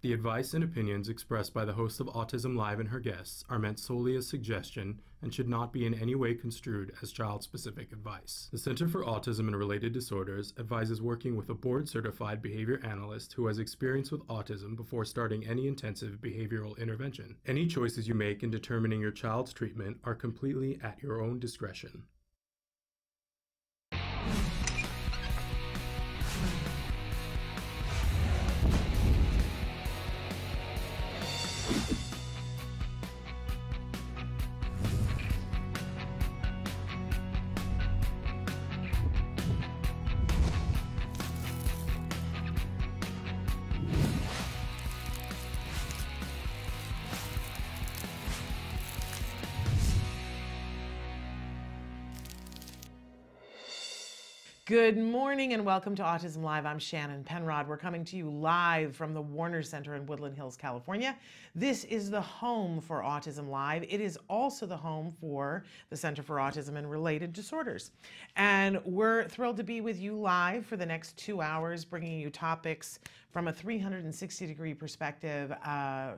The advice and opinions expressed by the host of Autism Live and her guests are meant solely as suggestion and should not be in any way construed as child-specific advice. The Center for Autism and Related Disorders advises working with a board-certified behavior analyst who has experience with autism before starting any intensive behavioral intervention. Any choices you make in determining your child's treatment are completely at your own discretion. Good morning and welcome to Autism Live. I'm Shannon Penrod. We're coming to you live from the Warner Center in Woodland Hills, California. This is the home for Autism Live. It is also the home for the Center for Autism and Related Disorders. And we're thrilled to be with you live for the next 2 hours, bringing you topics from a 360-degree perspective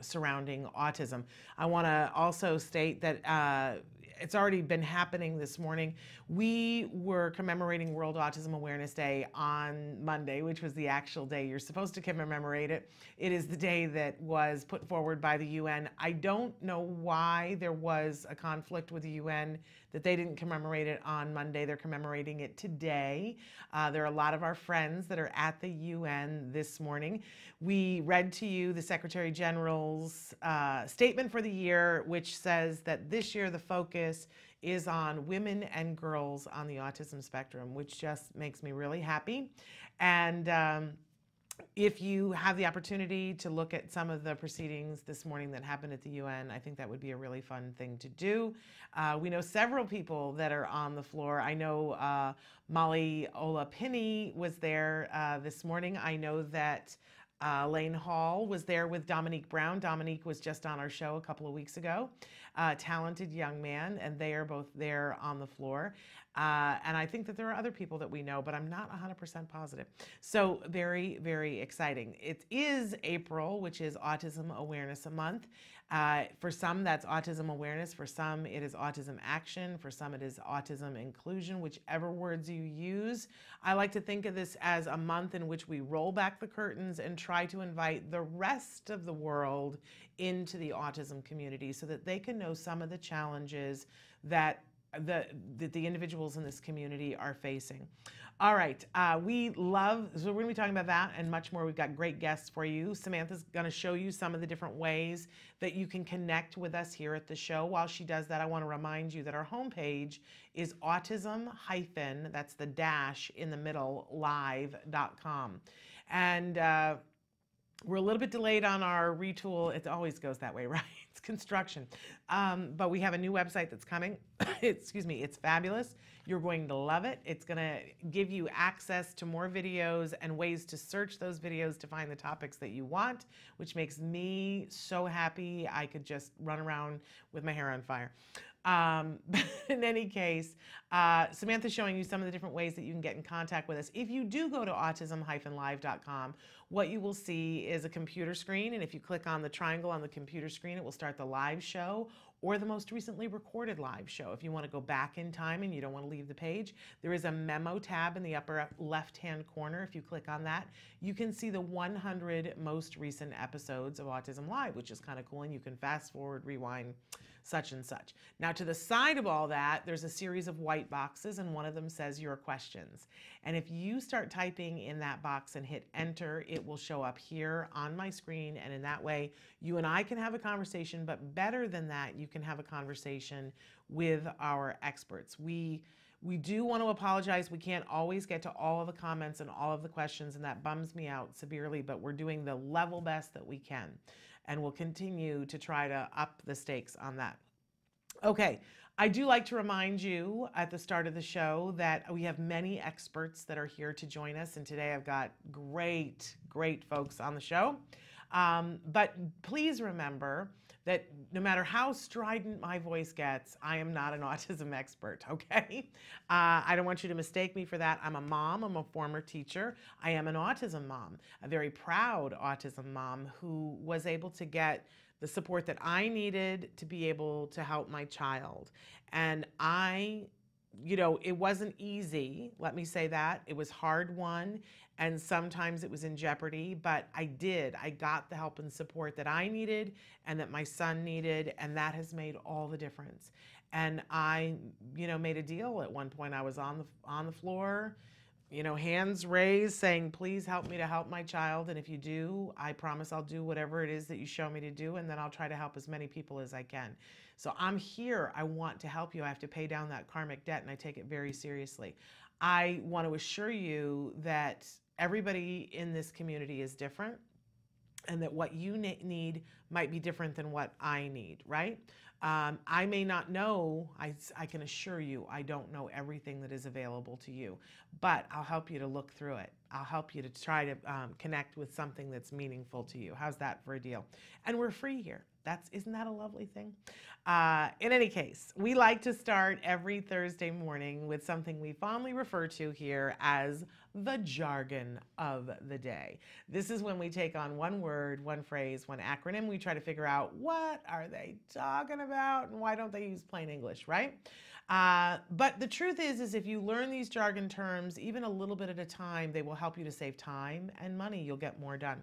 surrounding autism. I want to also state that it's already been happening this morning. We were commemorating World Autism Awareness Day on Monday, which was the actual day you're supposed to commemorate it. It is the day that was put forward by the UN. I don't know why there was a conflict with the UN that they didn't commemorate it on Monday. They're commemorating it today. There are a lot of our friends that are at the UN this morning. We read to you the Secretary General's statement for the year, which says that this year the focus is on women and girls on the autism spectrum, which just makes me really happy. And if you have the opportunity to look at some of the proceedings this morning that happened at the UN, I think that would be a really fun thing to do. We know several people that are on the floor. I know Molly Olapini was there this morning. I know that Lane Hall was there with Dominique Brown. Dominique was just on our show a couple of weeks ago. Talented young man, and they are both there on the floor. And I think that there are other people that we know, but I'm not 100% positive. So very, very exciting. It is April, which is Autism Awareness Month. For some, that's autism awareness. For some, it is autism action. For some, it is autism inclusion, whichever words you use. I like to think of this as a month in which we roll back the curtains and try to invite the rest of the world into the autism community so that they can know some of the challenges that the individuals in this community are facing. All right, so we're going to be talking about that and much more. We've got great guests for you. Samantha's going to show you some of the different ways that you can connect with us here at the show. While she does that, I want to remind you that our homepage is autism- that's the dash in the middle, live.com. And we're a little bit delayed on our retool. It always goes that way, right? It's construction. But we have a new website that's coming. Excuse me, it's fabulous. You're going to love it. It's going to give you access to more videos and ways to search those videos to find the topics that you want, which makes me so happy. I could just run around with my hair on fire. In any case, Samantha's showing you some of the different ways that you can get in contact with us. If you do go to autism-live.com, what you will see is a computer screen, and if you click on the triangle on the computer screen, it will start the live show or the most recently recorded live show. If you want to go back in time and you don't want to leave the page, there is a memo tab in the upper left-hand corner. If you click on that, you can see the 100 most recent episodes of Autism Live, which is kind of cool, and you can fast forward, rewind, such and such. Now, to the side of all that, there's a series of white boxes, and one of them says your questions. And if you start typing in that box and hit enter, it will show up here on my screen, and in that way, you and I can have a conversation, but better than that, you can have a conversation with our experts. We do want to apologize. We can't always get to all of the comments and all of the questions, and that bums me out severely, but we're doing the level best that we can. And we'll continue to try to up the stakes on that. Okay, I do like to remind you at the start of the show that we have many experts that are here to join us, and today I've got great folks on the show. But please remember that no matter how strident my voice gets, I am not an autism expert, okay? I don't want you to mistake me for that. I'm a mom, I'm a former teacher. I am an autism mom, a very proud autism mom who was able to get the support that I needed to be able to help my child. And it wasn't easy, let me say that. It was hard won, and sometimes it was in jeopardy, but I got the help and support that I needed and that my son needed, and that has made all the difference. And I, made a deal at one point. I was on the floor, hands raised saying, please help me to help my child. And if you do, I promise I'll do whatever it is that you show me to do, and then I'll try to help as many people as I can. So I'm here. I want to help you. I have to pay down that karmic debt, and I take it very seriously. I want to assure you that everybody in this community is different, and that what you need might be different than what I need, right? I may not know, I can assure you, I don't know everything that is available to you, but I'll help you to look through it. I'll help you to try to connect with something that's meaningful to you. How's that for a deal? And we're free here. Isn't that a lovely thing? In any case, we like to start every Thursday morning with something we fondly refer to here as the jargon of the day. This is when we take on one word, one phrase, one acronym. We try to figure out what are they talking about and why don't they use plain English, right? But the truth is if you learn these jargon terms, even a little bit at a time, they will help you to save time and money. You'll get more done.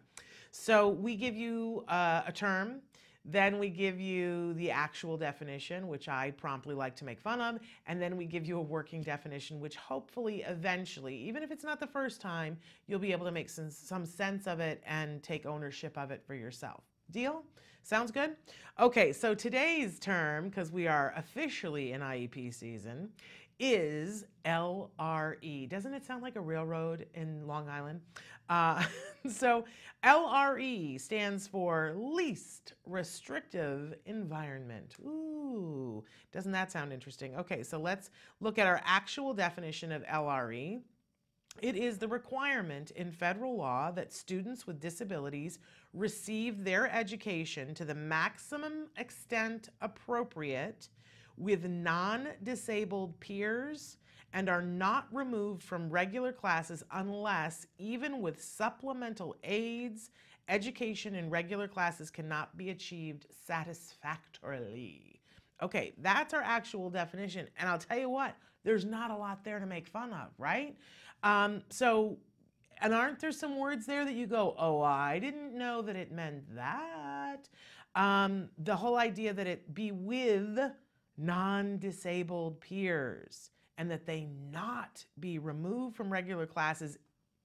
So we give you a term. Then we give you the actual definition, which I promptly like to make fun of, and then we give you a working definition, which hopefully eventually, even if it's not the first time, you'll be able to make some sense of it and take ownership of it for yourself. Deal? Sounds good? Okay, so today's term, because we are officially in IEP season, is LRE. Doesn't it sound like a railroad in Long Island? So LRE stands for Least Restrictive Environment. Ooh, doesn't that sound interesting? Okay, so let's look at our actual definition of LRE. It is the requirement in federal law that students with disabilities receive their education to the maximum extent appropriate with non-disabled peers and are not removed from regular classes unless, even with supplemental aids, education in regular classes cannot be achieved satisfactorily. Okay, that's our actual definition. And I'll tell you what, there's not a lot there to make fun of, right? And aren't there some words there that you go, oh, I didn't know that it meant that? The whole idea that it be with non-disabled peers and that they not be removed from regular classes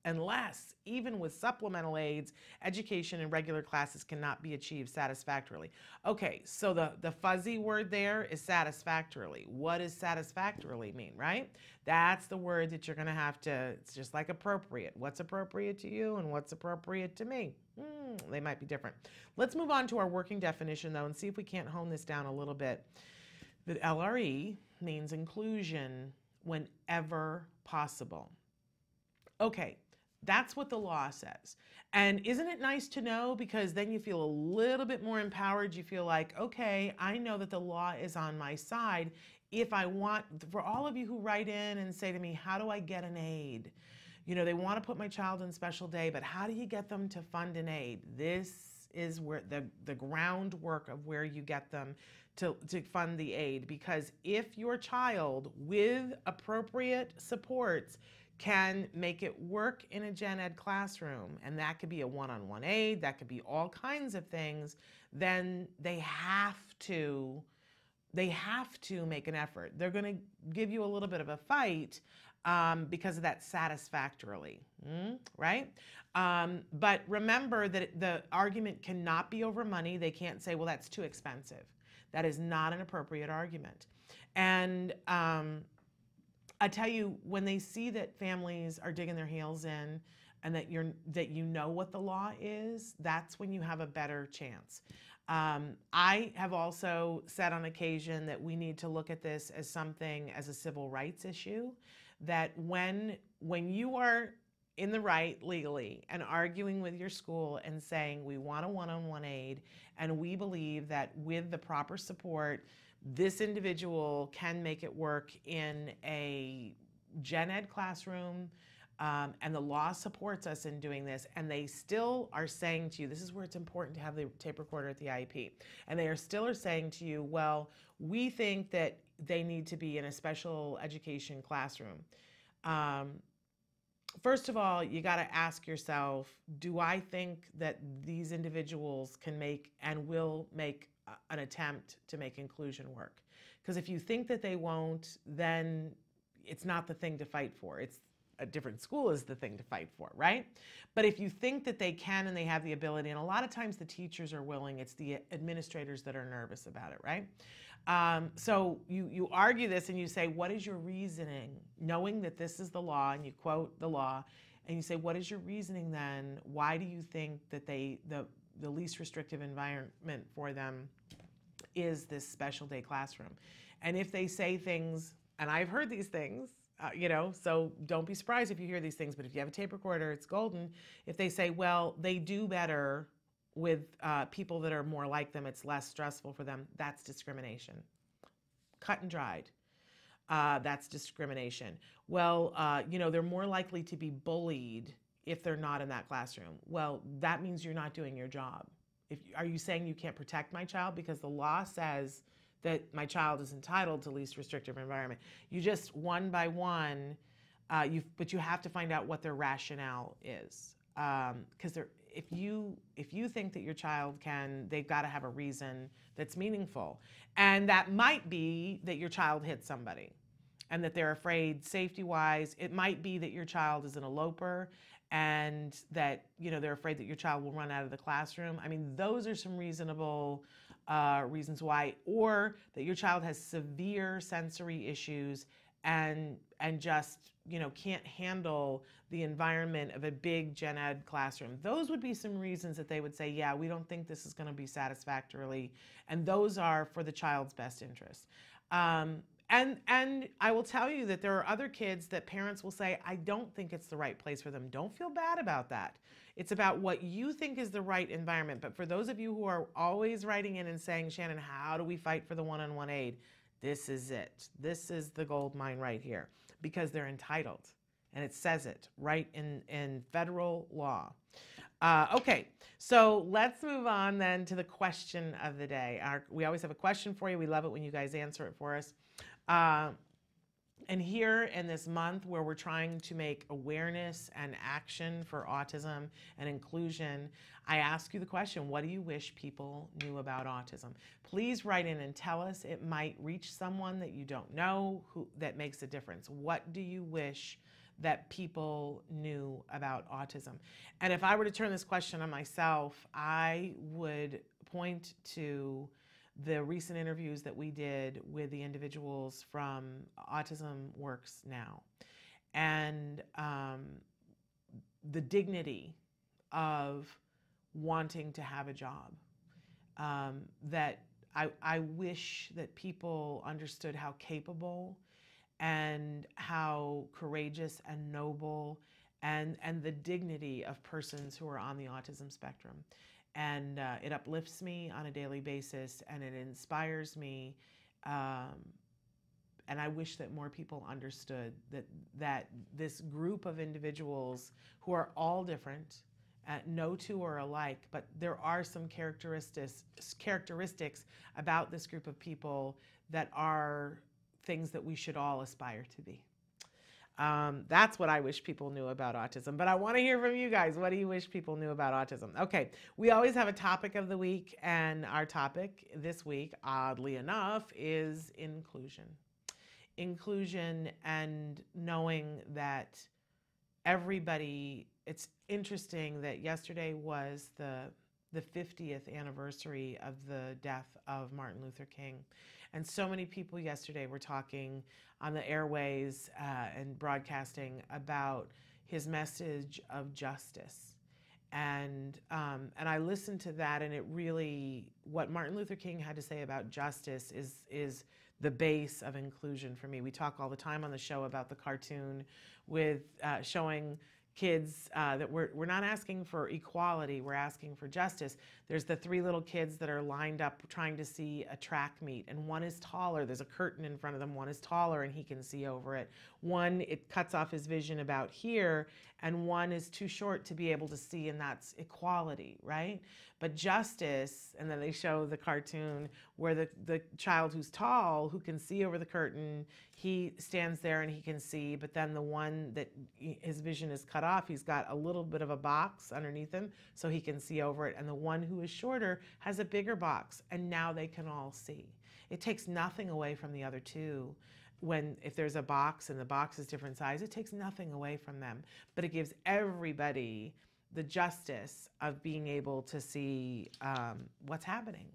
unless, even with supplemental aids, education in regular classes cannot be achieved satisfactorily. Okay, so the fuzzy word there is satisfactorily. What does satisfactorily mean, right? That's the word that you're going to have to, it's just like appropriate. What's appropriate to you and what's appropriate to me? They might be different. Let's move on to our working definition, though, and see if we can't hone this down a little bit. That LRE means inclusion whenever possible. Okay, that's what the law says. And isn't it nice to know? Because then you feel a little bit more empowered. You feel like, okay, I know that the law is on my side. If I want, for all of you who write in and say to me, how do I get an aid? They want to put my child in special day, but how do you get them to fund an aid? This is where the groundwork of where you get them to fund the aid. Because if your child with appropriate supports can make it work in a gen ed classroom, and that could be a one-on-one aid, that could be all kinds of things, then they have to make an effort. They're going to give you a little bit of a fight because of that satisfactorily, right? But remember that the argument cannot be over money. They can't say, well, that's too expensive. That is not an appropriate argument. And I tell you, when they see that families are digging their heels in and that you know what the law is, that's when you have a better chance. I have also said on occasion that we need to look at this as a civil rights issue, that when you are in the right legally and arguing with your school and saying we want a one-on-one aid and we believe that with the proper support, this individual can make it work in a gen ed classroom, and the law supports us in doing this, and they still are saying to you, this is where it's important to have the tape recorder at the IEP, and they are still saying to you, well, we think that they need to be in a special education classroom. First of all, you got to ask yourself, do I think that these individuals can make and will make an attempt to make inclusion work? Because if you think that they won't, then it's not the thing to fight for. It's a different school is the thing to fight for, right? But if you think that they can and they have the ability, and a lot of times the teachers are willing, it's the administrators that are nervous about it, right? So you argue this and you say, what is your reasoning? Knowing that this is the law, and you quote the law, and you say, what is your reasoning then? Why do you think that the least restrictive environment for them is this special day classroom? And if they say things, and I've heard these things, so don't be surprised if you hear these things, but if you have a tape recorder, it's golden. If they say, well, they do better with people that are more like them, it's less stressful for them, that's discrimination. Cut and dried. That's discrimination. Well, they're more likely to be bullied if they're not in that classroom. Well, that means you're not doing your job. Are you saying you can't protect my child? Because the law says that my child is entitled to least restrictive environment. You just one by one, but you have to find out what their rationale is. Because if you think that your child can, they've got to have a reason that's meaningful. And that might be that your child hit somebody and that they're afraid safety-wise. It might be that your child is an eloper and that, they're afraid that your child will run out of the classroom. I mean, those are some reasonable reasons why, or that your child has severe sensory issues and just, can't handle the environment of a big gen ed classroom. Those would be some reasons that they would say, yeah, we don't think this is going to be satisfactorily, and those are for the child's best interest. And I will tell you that there are other kids that parents will say, I don't think it's the right place for them. Don't feel bad about that. It's about what you think is the right environment. But for those of you who are always writing in and saying, Shannon, how do we fight for the one-on-one aid? This is it. This is the gold mine right here, because they're entitled. And it says it right in federal law. Okay, so let's move on then to the question of the day. We always have a question for you. We love it when you guys answer it for us. And here in this month where we're trying to make awareness and action for autism and inclusion, I ask you the question, what do you wish people knew about autism? Please write in and tell us. It might reach someone that you don't know that makes a difference. What do you wish that people knew about autism? And if I were to turn this question on myself, I would point to the recent interviews that we did with the individuals from Autism Works Now, and the dignity of wanting to have a job. That I wish that people understood how capable and how courageous and noble and the dignity of persons who are on the autism spectrum. And it uplifts me on a daily basis, and it inspires me. And I wish that more people understood that this group of individuals who are all different, no two are alike, but there are some characteristics about this group of people that are things that we should all aspire to be. That's what I wish people knew about autism. But I want to hear from you guys. What do you wish people knew about autism? Okay, we always have a topic of the week, and our topic this week, oddly enough, is inclusion. Inclusion and knowing that everybody, it's interesting that yesterday was the 50th anniversary of the death of Martin Luther King. And so many people yesterday were talking on the airways and broadcasting about his message of justice. And I listened to that, and it really, what Martin Luther King had to say about justice is the base of inclusion for me. We talk all the time on the show about the cartoon with showing kids that we're not asking for equality, we're asking for justice. There's the 3 little kids that are lined up trying to see a track meet, and one is taller. There's a curtain in front of them. One is taller and he can see over it. One, it cuts off his vision about here, and one is too short to be able to see, and that's equality, right? But justice, and then they show the cartoon where the child who's tall, who can see over the curtain, he stands there and he can see, but then the one that his vision is cut off, he's got a little bit of a box underneath him so he can see over it, and the one who is shorter has a bigger box, and now they can all see. It takes nothing away from the other two. If there's a box and the box is different size, it takes nothing away from them, but it gives everybody the justice of being able to see what's happening.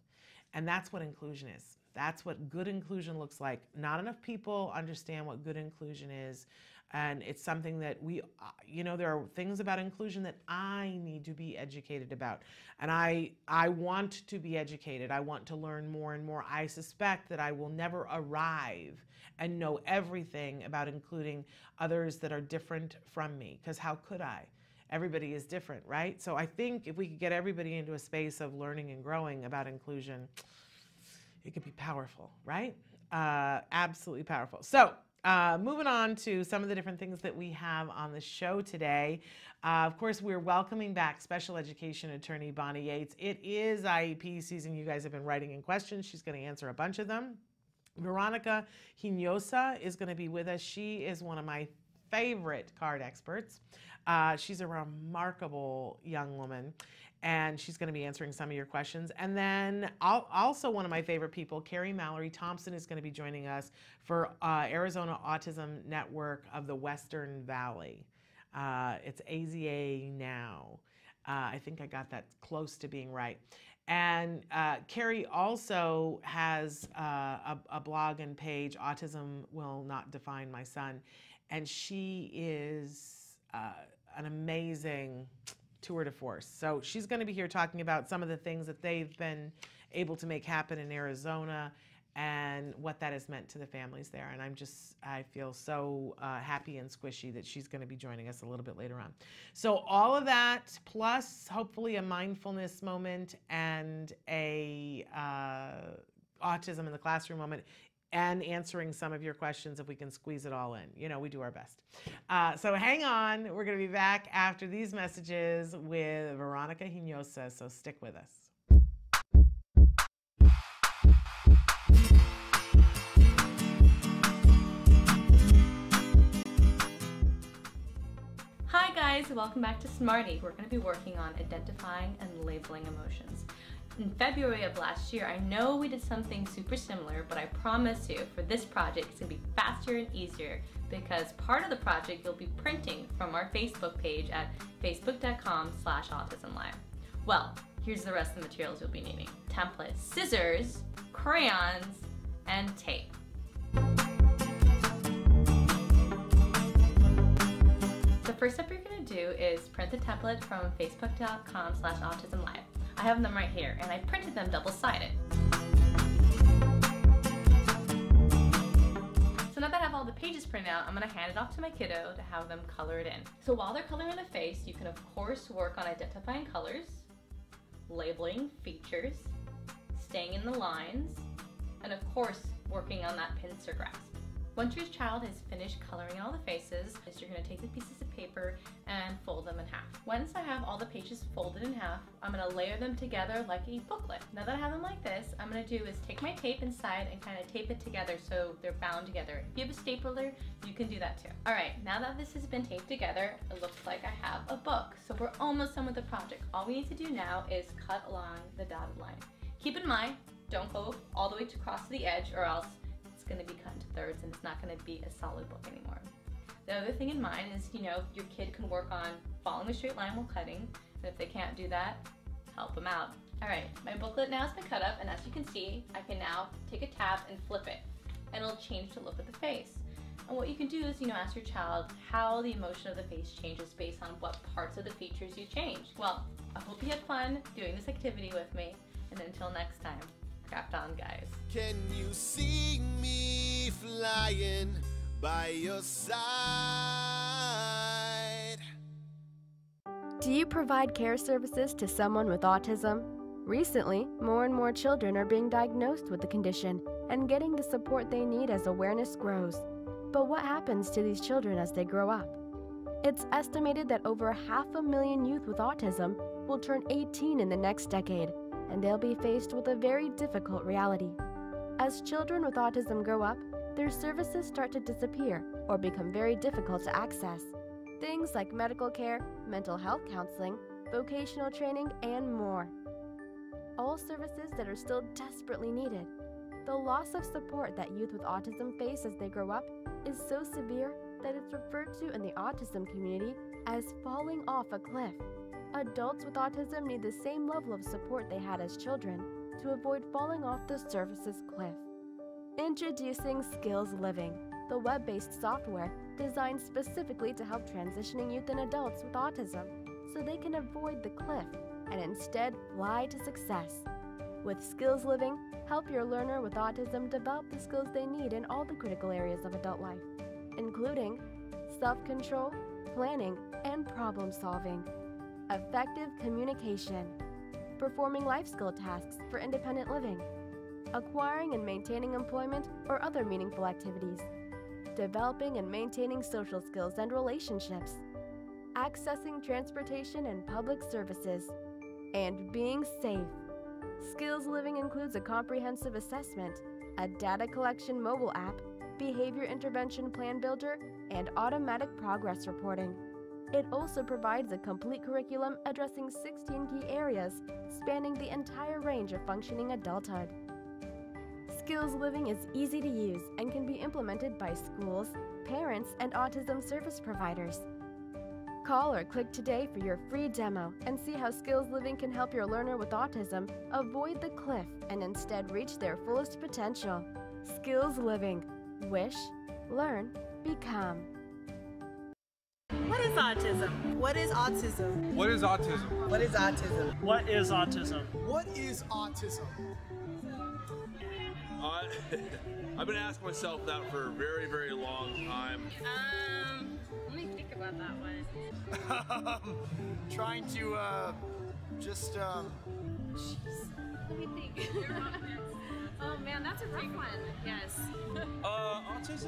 And that's what inclusion is. That's what good inclusion looks like. Not enough people understand what good inclusion is. And it's something that there are things about inclusion that I need to be educated about. And I want to be educated. I want to learn more and more. I suspect that I will never arrive and know everything about including others that are different from me, because how could I? Everybody is different, right? So I think if we could get everybody into a space of learning and growing about inclusion, it could be powerful, right? Absolutely powerful. So moving on to some of the different things that we have on the show today. Of course, we're welcoming back special education attorney Bonnie Yates. It is IEP season. You guys have been writing in questions. She's going to answer a bunch of them. Veronica Hinosa is going to be with us. She is one of my favorite card experts. She's a remarkable young woman, and she's going to be answering some of your questions. And then also one of my favorite people, Carrie Mallory Thompson, is going to be joining us for Arizona Autism Network of the Western Valley. It's AZA now. I think I got that close to being right. And Carrie also has a blog and page, Autism Will Not Define My Son. And she is an amazing tour de force. So she's going to be here talking about some of the things that they've been able to make happen in Arizona and what that has meant to the families there. And I feel so happy and squishy that she's going to be joining us a little bit later on. So all of that, plus hopefully a mindfulness moment and a autism in the classroom moment, and answering some of your questions if we can squeeze it all in. You know, we do our best. So hang on. We're going to be back after these messages with Veronica Hinosa, so stick with us. Hi guys, welcome back to Smarty. We're going to be working on identifying and labeling emotions. In February of last year, I know we did something super similar, but I promise you for this project it's going to be faster and easier because part of the project you'll be printing from our Facebook page at facebook.com/autism-live. Well, here's the rest of the materials you'll be needing. Templates, scissors, crayons, and tape. The first step you're going to do is print the template from facebook.com/autism-live. I have them right here, and I printed them double-sided. So now that I have all the pages printed out, I'm going to hand it off to my kiddo to have them color it in. So while they're coloring the face, you can of course work on identifying colors, labeling features, staying in the lines, and of course working on that pincer grasp. Once your child has finished coloring all the faces, you're going to take the pieces of paper and fold them in half. Once I have all the pages folded in half, I'm going to layer them together like a booklet. Now that I have them like this, I'm going to do is take my tape inside and kind of tape it together so they're bound together. If you have a stapler, you can do that too. Alright, now that this has been taped together, it looks like I have a book. So we're almost done with the project. All we need to do now is cut along the dotted line. Keep in mind, don't go all the way across the edge or else it's going to be cut into thirds and it's not going to be a solid book anymore. The other thing in mind is, your kid can work on following a straight line while cutting, and if they can't do that, help them out. Alright, my booklet now has been cut up, and as you can see, I can now take a tab and flip it, and it'll change the look of the face. And what you can do is, ask your child how the emotion of the face changes based on what parts of the features you change. Well, I hope you had fun doing this activity with me, and until next time, craft on, guys. Can you see me flying by your side? Do you provide care services to someone with autism? Recently, more and more children are being diagnosed with the condition and getting the support they need as awareness grows. But what happens to these children as they grow up? It's estimated that over 500,000 youth with autism will turn 18 in the next decade, and they'll be faced with a very difficult reality. As children with autism grow up, their services start to disappear or become very difficult to access. Things like medical care, mental health counseling, vocational training, and more. All services that are still desperately needed. The loss of support that youth with autism face as they grow up is so severe that it's referred to in the autism community as falling off a cliff. Adults with autism need the same level of support they had as children to avoid falling off the services cliff. Introducing Skills Living, the web-based software designed specifically to help transitioning youth and adults with autism so they can avoid the cliff and instead fly to success. With Skills Living, help your learner with autism develop the skills they need in all the critical areas of adult life, including self-control, planning, and problem-solving, effective communication, performing life skill tasks for independent living, acquiring and maintaining employment or other meaningful activities, developing and maintaining social skills and relationships, accessing transportation and public services, and being safe. Skills Living includes a comprehensive assessment, a data collection mobile app, behavior intervention plan builder, and automatic progress reporting. It also provides a complete curriculum addressing 16 key areas spanning the entire range of functioning adulthood. Skills Living is easy to use and can be implemented by schools, parents, and autism service providers. Call or click today for your free demo and see how Skills Living can help your learner with autism avoid the cliff and instead reach their fullest potential. Skills Living. Wish, learn, become. What is autism? What is autism? What is autism? What is autism? What is autism? What is autism? I've been asking myself that for a very, very long time. Let me think about that one. Trying to, just, Jeez. Let me think. Oh man, that's a rough one. Yes. Autism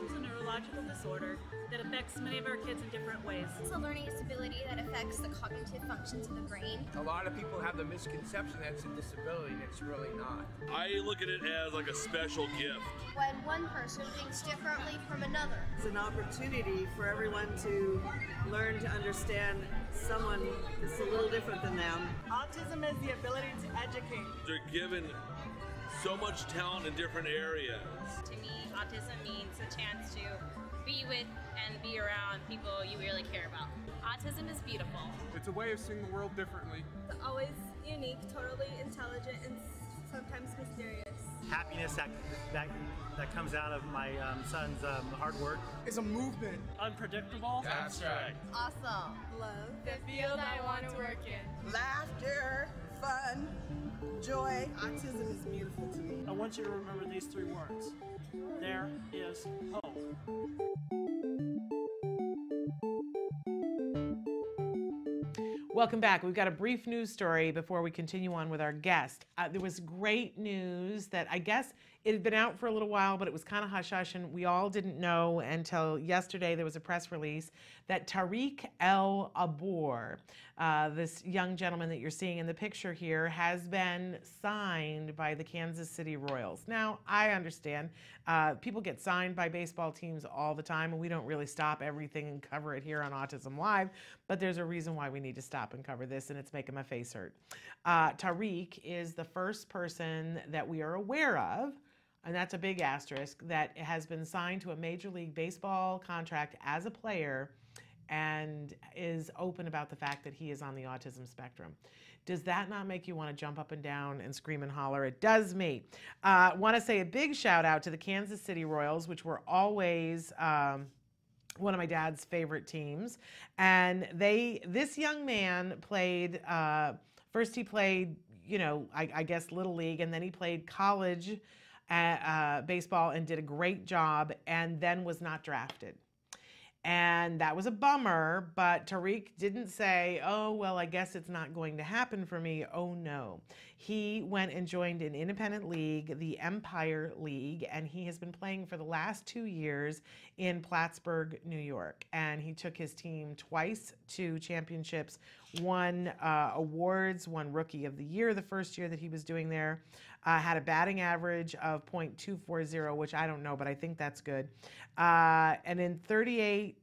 is a neurological disorder that affects many of our kids in different ways. It's a learning disability that affects the cognitive functions of the brain. A lot of people have the misconception that it's a disability and it's really not. I look at it as like a special gift. When one person thinks differently from another. It's an opportunity for everyone to learn to understand someone that's a little different than them. Autism is the ability to educate. They're given so much talent in different areas. To me, autism means a chance to be with and be around people you really care about. Autism is beautiful. It's a way of seeing the world differently. It's always unique, totally intelligent, and sometimes mysterious. Happiness that comes out of my son's hard work. It's a movement. Unpredictable. That's right. Awesome. Love. The field I want to work in. Laughter, fun, joy. Autism is beautiful to me. I want you to remember these three words. There is hope. Welcome back. We've got a brief news story before we continue on with our guest. There was great news that I guess it had been out for a little while, but it was kind of hush-hush, and we all didn't know until yesterday. There was a press release that Tariq El Abour, this young gentleman that you're seeing in the picture here, has been signed by the Kansas City Royals. Now, I understand people get signed by baseball teams all the time, and we don't really stop everything and cover it here on Autism Live, but there's a reason why we need to stop and cover this, and it's making my face hurt. Tariq is the first person that we are aware of, and that's a big asterisk, that has been signed to a Major League Baseball contract as a player and is open about the fact that he is on the autism spectrum. Does that not make you want to jump up and down and scream and holler? It does me. Want to say a big shout out to the Kansas City Royals, which were always one of my dad's favorite teams. And this young man played, first he played, I guess Little League, and then he played college baseball and did a great job, and then was not drafted. And that was a bummer, but Tariq didn't say, oh, well, I guess it's not going to happen for me. Oh, no. He went and joined an independent league, the Empire League, and he has been playing for the last 2 years in Plattsburgh, New York. And he took his team twice to championships, won awards, won Rookie of the Year the first year that he was doing there, had a batting average of .240, which I don't know, but I think that's good. And in 38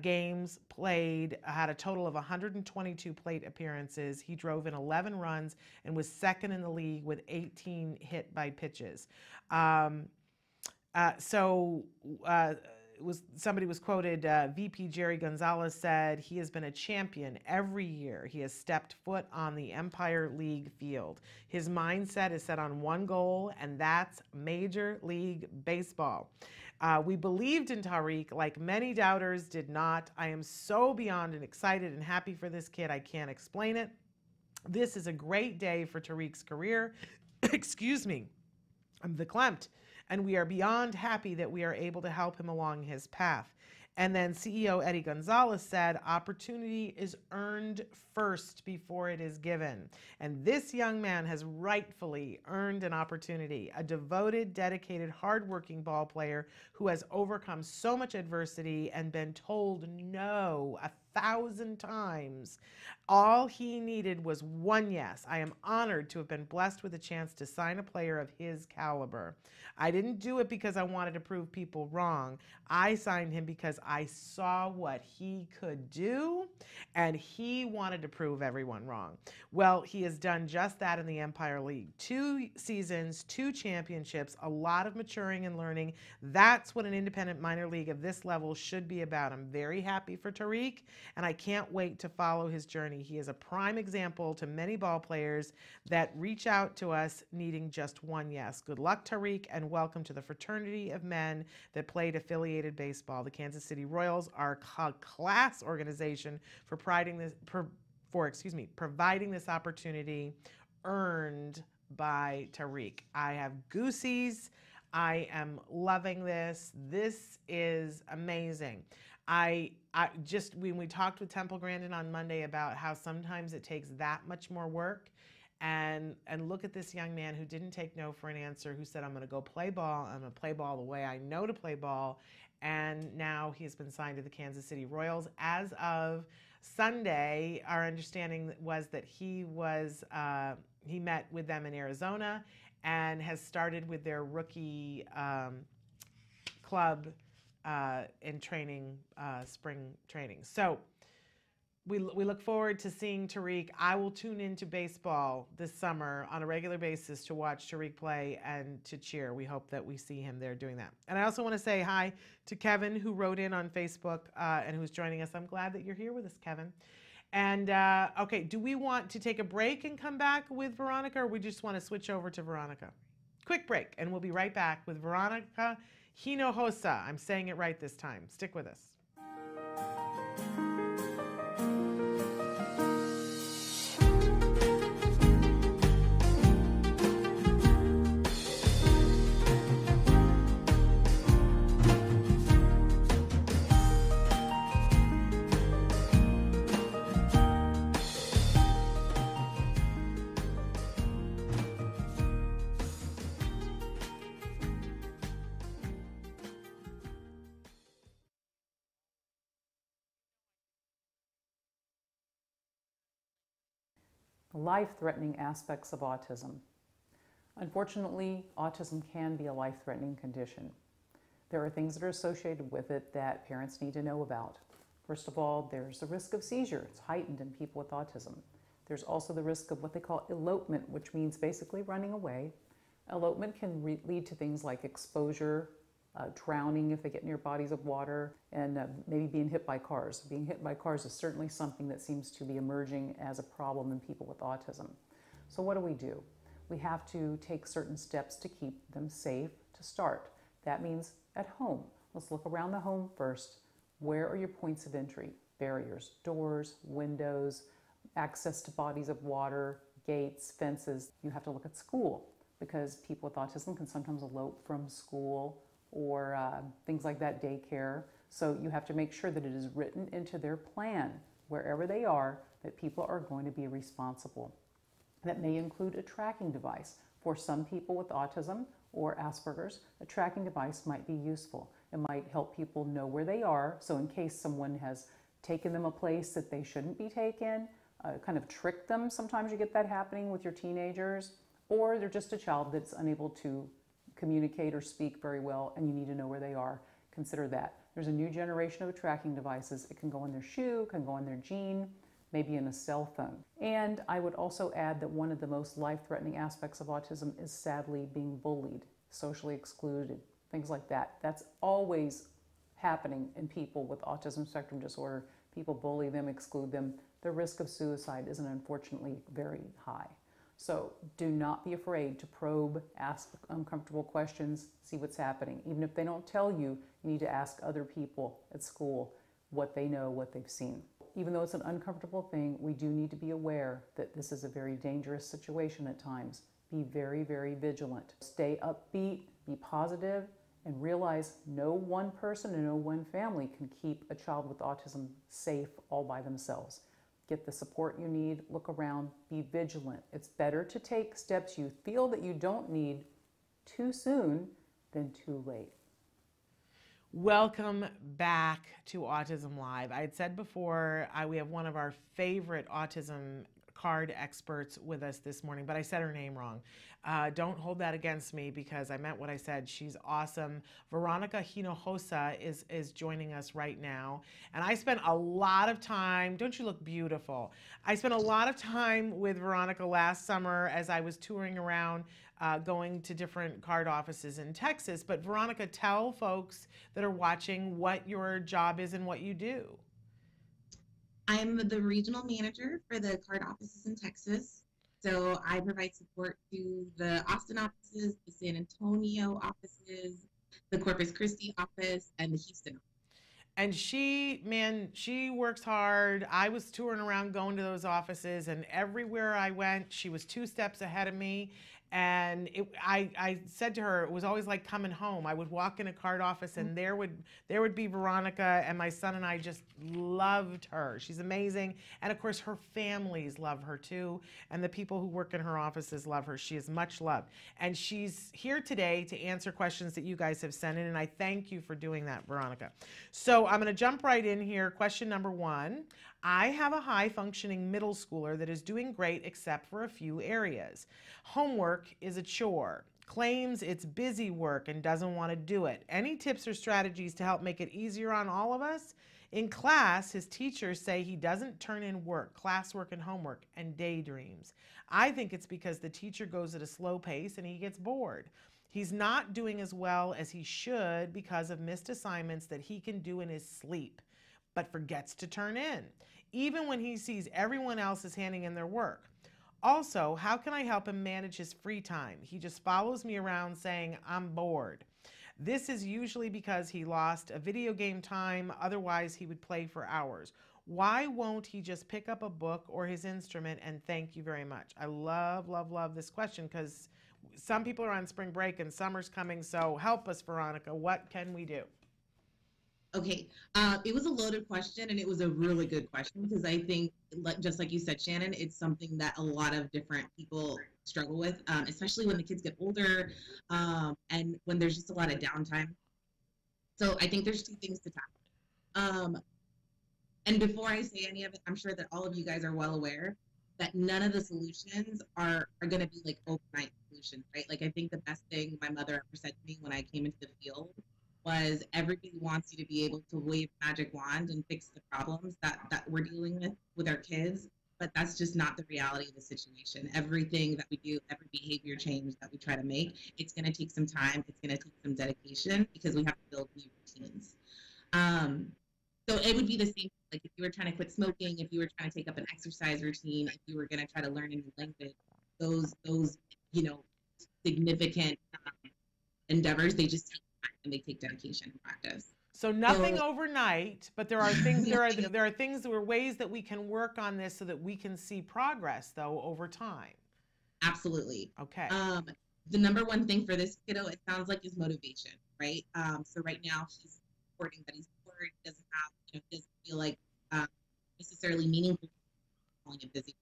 games played, had a total of 122 plate appearances. He drove in 11 runs and was second in the league with 18 hit by pitches. Somebody was quoted, VP Jerry Gonzalez said, he has been a champion every year he has stepped foot on the Empire League field. His mindset is set on one goal, and that's Major League Baseball. We believed in Tariq like many doubters did not. I am so beyond and excited and happy for this kid. I can't explain it. This is a great day for Tariq's career. Excuse me. I'm verklempt. And we are beyond happy that we are able to help him along his path. And then CEO Eddie Gonzalez said, opportunity is earned first before it is given. And this young man has rightfully earned an opportunity, a devoted, dedicated, hardworking ball player who has overcome so much adversity and been told no 1,000 times. All he needed was one yes. I am honored to have been blessed with a chance to sign a player of his caliber. I didn't do it because I wanted to prove people wrong. I signed him because I saw what he could do, and he wanted to prove everyone wrong. Well, he has done just that in the Empire League. 2 seasons, 2 championships, a lot of maturing and learning. That's what an independent minor league of this level should be about. I'm very happy for Tariq, and I can't wait to follow his journey. He is a prime example to many ball players that reach out to us needing just one yes. Good luck, Tariq, and welcome to the fraternity of men that played affiliated baseball. The Kansas City Royals are a class organization for providing this opportunity earned by Tariq. I have goosies. I am loving this. This is amazing. When we talked with Temple Grandin on Monday about how sometimes it takes that much more work, and look at this young man who didn't take no for an answer, who said, I'm going to go play ball. I'm going to play ball the way I know to play ball. And now he's been signed to the Kansas City Royals. As of Sunday, our understanding was that he met with them in Arizona and has started with their rookie club in training, spring training. So we look forward to seeing Tariq. I will tune into baseball this summer on a regular basis to watch Tariq play and to cheer. We hope that we see him there doing that. And I also want to say hi to Kevin, who wrote in on Facebook and who's joining us. I'm glad that you're here with us, Kevin. And okay, do we want to take a break and come back with Veronica, or we just want to switch over to Veronica? Quick break, and we'll be right back with Veronica Hinojosa. I'm saying it right this time. Stick with us. Life-threatening aspects of autism. Unfortunately, autism can be a life-threatening condition. There are things that are associated with it that parents need to know about. First of all, there's the risk of seizure. It's heightened in people with autism. There's also the risk of what they call elopement, which means basically running away. Elopement can lead to things like exposure, drowning if they get near bodies of water, and maybe being hit by cars. Being hit by cars is certainly something that seems to be emerging as a problem in people with autism. So what do? We have to take certain steps to keep them safe to start. That means at home. Let's look around the home first. Where are your points of entry? Barriers, doors, windows, access to bodies of water, gates, fences. You have to look at school, because people with autism can sometimes elope from school or things like that, daycare. So you have to make sure that it is written into their plan, wherever they are, that people are going to be responsible. That may include a tracking device. For some people with autism or Asperger's, a tracking device might be useful. It might help people know where they are, so in case someone has taken them a place that they shouldn't be taken, kind of tricked them. Sometimes you get that happening with your teenagers, or they're just a child that's unable to communicate or speak very well and you need to know where they are. Consider that. There's a new generation of tracking devices. It can go in their shoe, can go in their jean, maybe in a cell phone. And I would also add that one of the most life-threatening aspects of autism is sadly being bullied, socially excluded, things like that. That's always happening in people with autism spectrum disorder. People bully them, exclude them. The risk of suicide is unfortunately very high. So do not be afraid to probe, ask uncomfortable questions, see what's happening. Even if they don't tell you, you need to ask other people at school what they know, what they've seen. Even though it's an uncomfortable thing, we do need to be aware that this is a very dangerous situation at times. Be very, very vigilant. Stay upbeat, be positive, and realize no one person and no one family can keep a child with autism safe all by themselves. Get the support you need, look around, be vigilant. It's better to take steps you feel that you don't need too soon than too late. Welcome back to Autism Live. I had said before, we have one of our favorite autism card experts with us this morning, but I said her name wrong. Don't hold that against me because I meant what I said. She's awesome. Veronica Hinojosa is joining us right now. And I spent a lot of time, don't you look beautiful? I spent a lot of time with Veronica last summer as I was touring around going to different card offices in Texas. But Veronica, tell folks that are watching what your job is and what you do. I'm the regional manager for the card offices in Texas. So I provide support to the Austin offices, the San Antonio offices, the Corpus Christi office, and the Houston office. And she works hard. I was touring around going to those offices, and everywhere I went, she was 2 steps ahead of me. And I said to her, it was always like coming home. I would walk in a card office and there would be Veronica, and my son and I just loved her. She's amazing. And of course, her families love her too. And the people who work in her offices love her. She is much loved. And she's here today to answer questions that you guys have sent in. And I thank you for doing that, Veronica. So I'm going to jump right in here. Question number 1. I have a high-functioning middle schooler that is doing great except for a few areas. Homework is a chore, claims it's busy work and doesn't want to do it. Any tips or strategies to help make it easier on all of us? In class, his teachers say he doesn't turn in work, classwork and homework, and daydreams. I think it's because the teacher goes at a slow pace and he gets bored. He's not doing as well as he should because of missed assignments that he can do in his sleep, but forgets to turn in, even when he sees everyone else is handing in their work. Also, how can I help him manage his free time? He just follows me around saying, I'm bored. This is usually because he lost a video game time, otherwise he would play for hours. Why won't he just pick up a book or his instrument? And thank you very much. I love, love, love this question because some people are on spring break and summer's coming, so help us, Veronica. What can we do? Okay, it was a loaded question, and it was a really good question because I think, just like you said, Shannon, it's something that a lot of different people struggle with, especially when the kids get older and when there's just a lot of downtime. So I think there's 2 things to tackle. And before I say any of it, I'm sure that all of you guys are well aware that none of the solutions are going to be like overnight solutions, right? Like I think the best thing my mother ever said to me when I came into the field was everybody wants you to be able to wave a magic wand and fix the problems that we're dealing with our kids, but that's just not the reality of the situation. Everything that we do, every behavior change that we try to make, it's going to take some time, it's going to take some dedication because we have to build new routines. So it would be the same, like if you were trying to quit smoking, if you were trying to take up an exercise routine, if you were going to try to learn a new language, those significant endeavors, they just take time and they take dedication and practice. So nothing overnight, but there are things. There are things. There are ways that we can work on this so that we can see progress, though, over time. Absolutely. Okay. The number one thing for this kiddo, it sounds like, is motivation, right? So right now he's reporting that he's bored. it doesn't feel like necessarily meaningful calling it busy.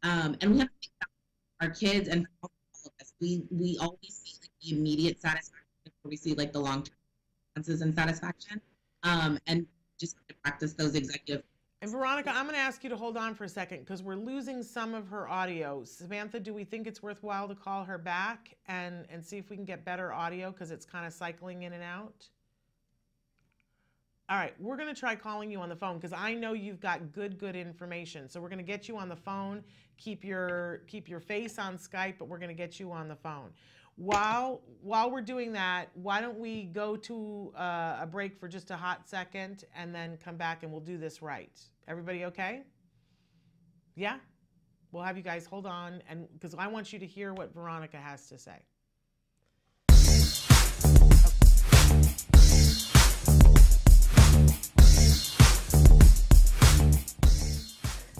And we have to think about our kids and all of us. We always see like the immediate satisfaction before we see like the long-term consequences and satisfaction. And just have to practice those executive. And Veronica, I'm going to ask you to hold on for a second because we're losing some of her audio. Samantha, do we think it's worthwhile to call her back and see if we can get better audio because it's kind of cycling in and out? All right, we're going to try calling you on the phone because I know you've got good information. So we're going to get you on the phone. Keep your face on Skype, but we're going to get you on the phone. While we're doing that, why don't we go to a break for just a hot second and then come back and we'll do this right. Everybody okay? Yeah? We'll have you guys hold on and because I want you to hear what Veronica has to say.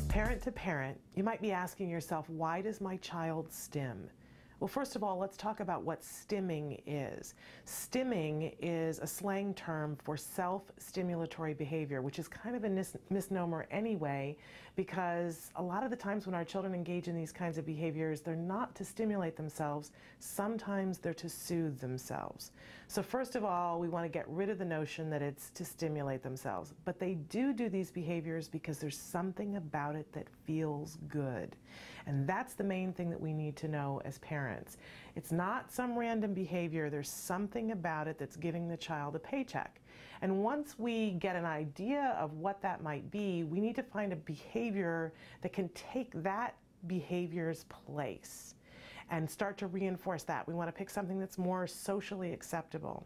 Parent to parent, you might be asking yourself, why does my child stim? Well, first of all, let's talk about what stimming is. Stimming is a slang term for self-stimulatory behavior, which is kind of a misnomer anyway, because a lot of the times when our children engage in these kinds of behaviors, they're not to stimulate themselves. Sometimes they're to soothe themselves. So first of all, we want to get rid of the notion that it's to stimulate themselves. But they do these behaviors because there's something about it that feels good. And that's the main thing that we need to know as parents. It's not some random behavior. There's something about it that's giving the child a paycheck. And once we get an idea of what that might be, we need to find a behavior that can take that behavior's place and start to reinforce that. We want to pick something that's more socially acceptable.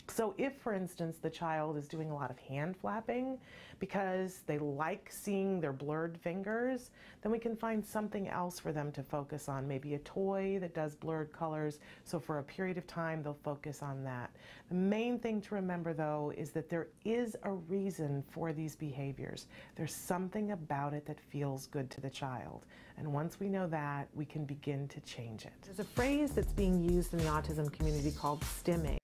So if, for instance, the child is doing a lot of hand flapping because they like seeing their blurred fingers, then we can find something else for them to focus on, maybe a toy that does blurred colors. So for a period of time, they'll focus on that. The main thing to remember, though, is that there is a reason for these behaviors. There's something about it that feels good to the child. And once we know that, we can begin to change it. There's a phrase that's being used in the autism community called stimming.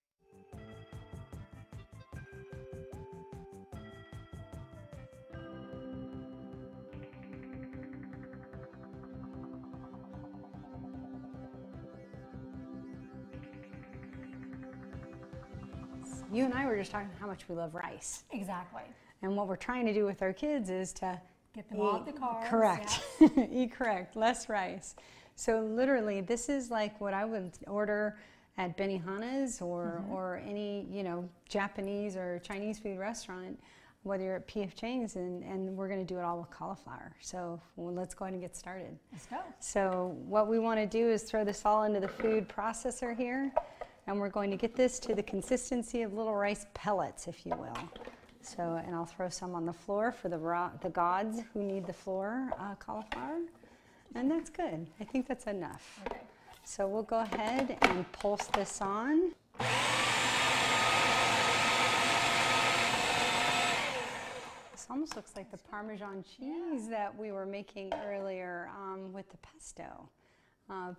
You and I were just talking how much we love rice. Exactly. And what we're trying to do with our kids is to get them off the carbs. Correct. Yeah. Eat correct, less rice. So literally, this is like what I would order at Benihana's or any, Japanese or Chinese food restaurant, whether you're at P.F. Chang's, and we're going to do it all with cauliflower. So let's go ahead and get started. Let's go. So what we want to do is throw this all into the food processor here. And we're going to get this to the consistency of little rice pellets, if you will. So, and I'll throw some on the floor for the gods who need the floor cauliflower. And that's good. I think that's enough. Okay. So we'll go ahead and pulse this on. This almost looks like the Parmesan cheese that we were making earlier with the pesto.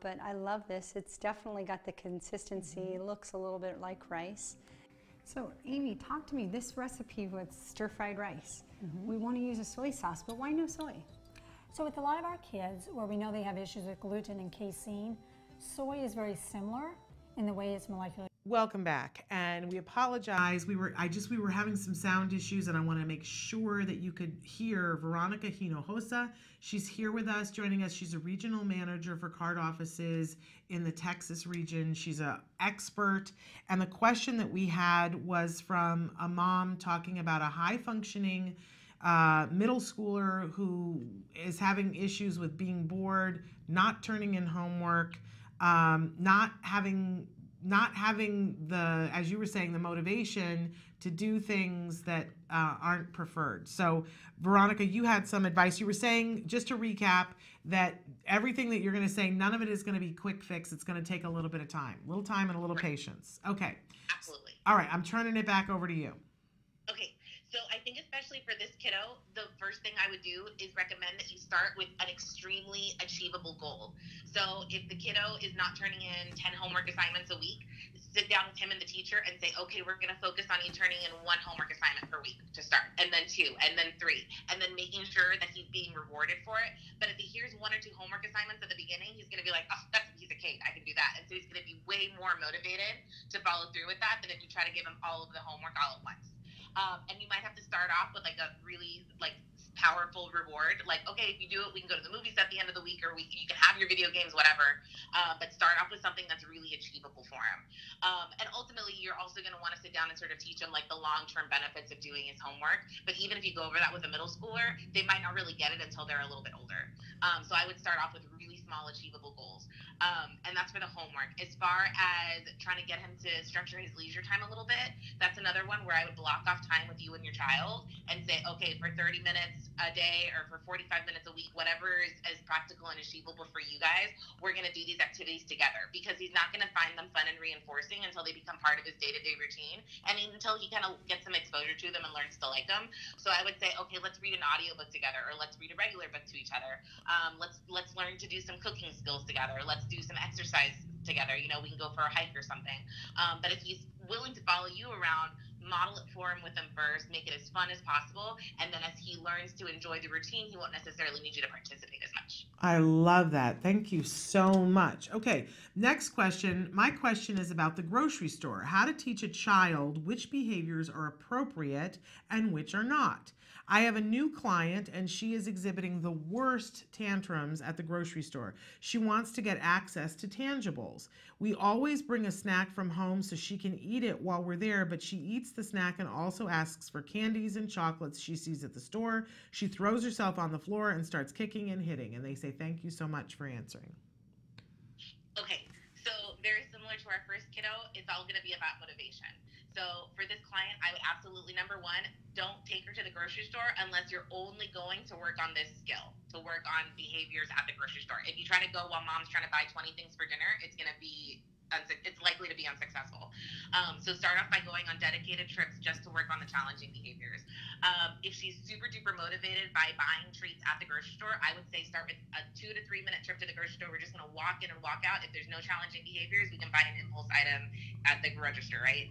But I love this. It's definitely got the consistency. It looks a little bit like rice. So Amy, talk to me. This recipe with stir-fried rice, we want to use a soy sauce, but why no soy? So with a lot of our kids, where we know they have issues with gluten and casein, soy is very similar in the way it's molecular. Welcome back, and we apologize. We were having some sound issues, and I want to make sure that you could hear Veronica Hinojosa. She's here with us, joining us. She's a regional manager for card offices in the Texas region. She's an expert, and the question that we had was from a mom talking about a high-functioning middle schooler who is having issues with being bored, not turning in homework, not having the, as you were saying, the motivation to do things that aren't preferred. So Veronica, you had some advice. You were saying, just to recap, that everything that you're going to say, none of it is going to be quick fix. It's going to take a little bit of time and a little patience. Okay. Absolutely. All right. I'm turning it back over to you. Okay. So I think especially for this kiddo, the first thing I would do is recommend that you start with an extremely achievable goal. So if the kiddo is not turning in 10 homework assignments a week, sit down with him and the teacher and say, okay, we're going to focus on you turning in 1 homework assignment per week to start. and then 2, and then 3, and then making sure that he's being rewarded for it. But if he hears 1 or 2 homework assignments at the beginning, he's going to be like, oh, that's a piece of cake, I can do that. And so he's going to be way more motivated to follow through with that than if you try to give him all of the homework all at once. And you might have to start off with like a really like powerful reward, like, okay, if you do it, we can go to the movies at the end of the week, or you can have your video games, whatever. But start off with something that's really achievable for him. And ultimately, you're also going to want to sit down and sort of teach him like the long-term benefits of doing his homework. But even if you go over that with a middle schooler, they might not really get it until they're a little bit older. So I would start off with really small, achievable goals. And that's for the homework. As far as trying to get him to structure his leisure time a little bit, that's another one where I would block off time with you and your child and say, okay, for 30 minutes a day or for 45 minutes a week, whatever is practical and achievable for you guys, we're going to do these activities together, because he's not going to find them fun and reinforcing until they become part of his day-to-day routine, and until he kind of gets some exposure to them and learns to like them. So I would say, okay, let's read an audiobook together, or let's read a regular book to each other. Let's learn to do some cooking skills together. Let's do some exercise together. You know, we can go for a hike or something. But if he's willing to follow you around, model it for him with him first, make it as fun as possible, and then as he learns to enjoy the routine, he won't necessarily need you to participate as much. I love that. Thank you so much. Okay, next question. My question is about the grocery store. How to teach a child which behaviors are appropriate and which are not. I have a new client and she is exhibiting the worst tantrums at the grocery store. She wants to get access to tangibles. We always bring a snack from home so she can eat it while we're there, but she eats the snack and also asks for candies and chocolates she sees at the store. She throws herself on the floor and starts kicking and hitting, and they say, thank you so much for answering. Okay, so very similar to our first kiddo, it's all going to be about motivation. So for this client, I would absolutely, number 1, don't take her to the grocery store unless you're only going to work on this skill, to work on behaviors at the grocery store. If you try to go while mom's trying to buy 20 things for dinner, it's likely to be unsuccessful. So start off by going on dedicated trips just to work on the challenging behaviors. If she's super duper motivated by buying treats at the grocery store, I would say start with a 2 to 3 minute trip to the grocery store. We're just going to walk in and walk out. If there's no challenging behaviors, we can buy an impulse item at the register, right?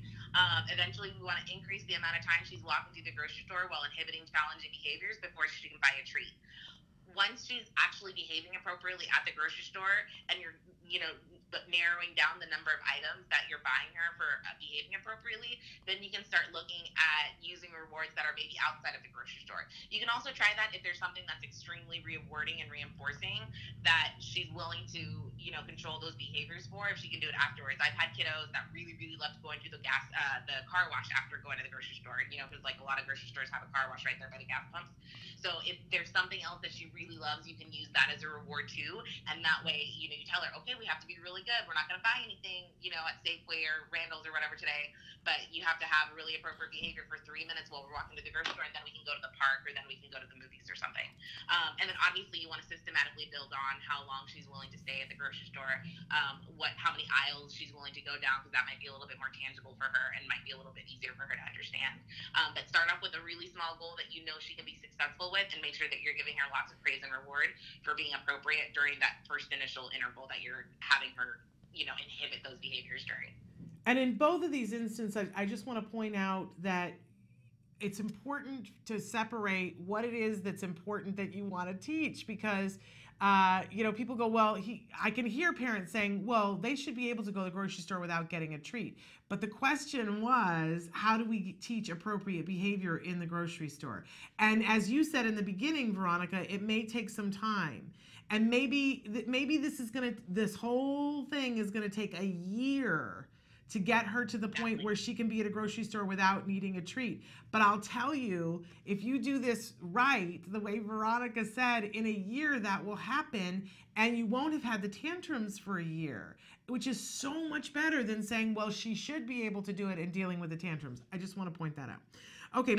Eventually, we want to increase the amount of time she's walking through the grocery store while inhibiting challenging behaviors before she can buy a treat. Once she's actually behaving appropriately at the grocery store and you're, narrowing down the number of items that you're buying her for behaving appropriately, then you can start looking at using rewards that are maybe outside of the grocery store. You can also try that if there's something that's extremely rewarding and reinforcing that she's willing to, control those behaviors for, if she can do it afterwards. I've had kiddos that really, really loved going to the car wash after going to the grocery store, because like a lot of grocery stores have a car wash right there by the gas pumps. So if there's something else that she really loves, you can use that as a reward too. And that way, you tell her, okay, we have to be really good. We're not going to buy anything, at Safeway or Randall's or whatever today, but you have to have really appropriate behavior for 3 minutes while we're walking to the grocery store, and then we can go to the park, or then we can go to the movies or something. And then obviously you want to systematically build on how long she's willing to stay at the grocery store, how many aisles she's willing to go down, because that might be a little bit more tangible for her and might be a little bit easier for her to understand. But start off with a really small goal that she can be successful with, and make sure that you're giving her lots of praise and reward for being appropriate during that first initial interval that you're having her, inhibit those behaviors during. And in both of these instances, I just want to point out that it's important to separate what it is that's important that you want to teach, because people go, well, I can hear parents saying, well, they should be able to go to the grocery store without getting a treat. But the question was, how do we teach appropriate behavior in the grocery store? And as you said in the beginning, Veronica, it may take some time. And maybe this whole thing is going to take a year to get her to the point where she can be at a grocery store without needing a treat. But I'll tell you, if you do this right, the way Veronica said, in a year that will happen, and you won't have had the tantrums for a year, which is so much better than saying, well, she should be able to do it and dealing with the tantrums. I just want to point that out. Okay,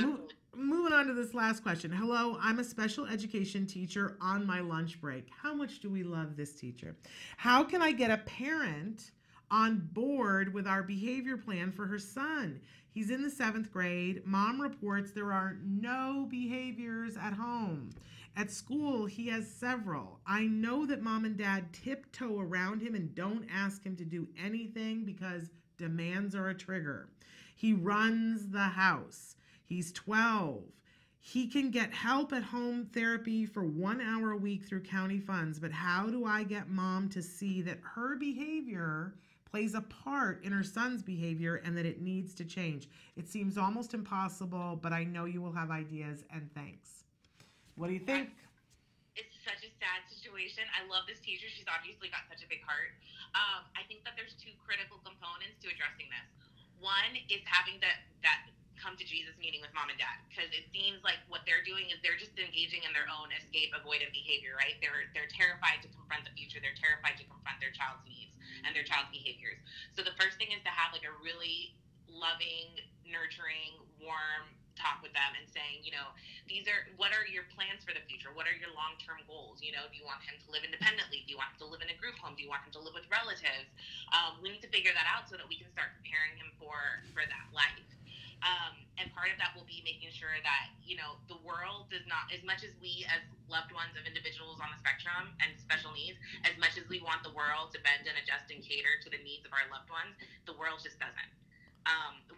moving on to this last question. Hello, I'm a special education teacher on my lunch break. How much do we love this teacher? How can I get a parent on board with our behavior plan for her son? He's in the 7th grade. Mom reports there are no behaviors at home. At school, he has several. I know that mom and dad tiptoe around him and don't ask him to do anything because demands are a trigger. He runs the house. He's 12. He can get help at home therapy for 1 hour a week through county funds, but how do I get mom to see that her behavior plays a part in her son's behavior and that it needs to change? It seems almost impossible, but I know you will have ideas, and thanks. What do you think? It's such a sad situation. I love this teacher. She's obviously got such a big heart. I think that there's 2 critical components to addressing this. One is having that come to Jesus meeting with mom and dad, because it seems like what they're doing is they're just engaging in their own escape avoidant behavior, right? They're terrified to confront the future. They're terrified to confront their child's needs and their child's behaviors. So the first thing is to have like a really loving, nurturing, warm talk with them and saying, you know, what are your plans for the future? What are your long-term goals? You know, do you want him to live independently? Do you want him to live in a group home? Do you want him to live with relatives? We need to figure that out so that we can start preparing him for that life. And part of that will be making sure that, you know, the world does not, as much as we as loved ones of individuals on the spectrum and special needs, as much as we want the world to bend and adjust and cater to the needs of our loved ones, the world just doesn't.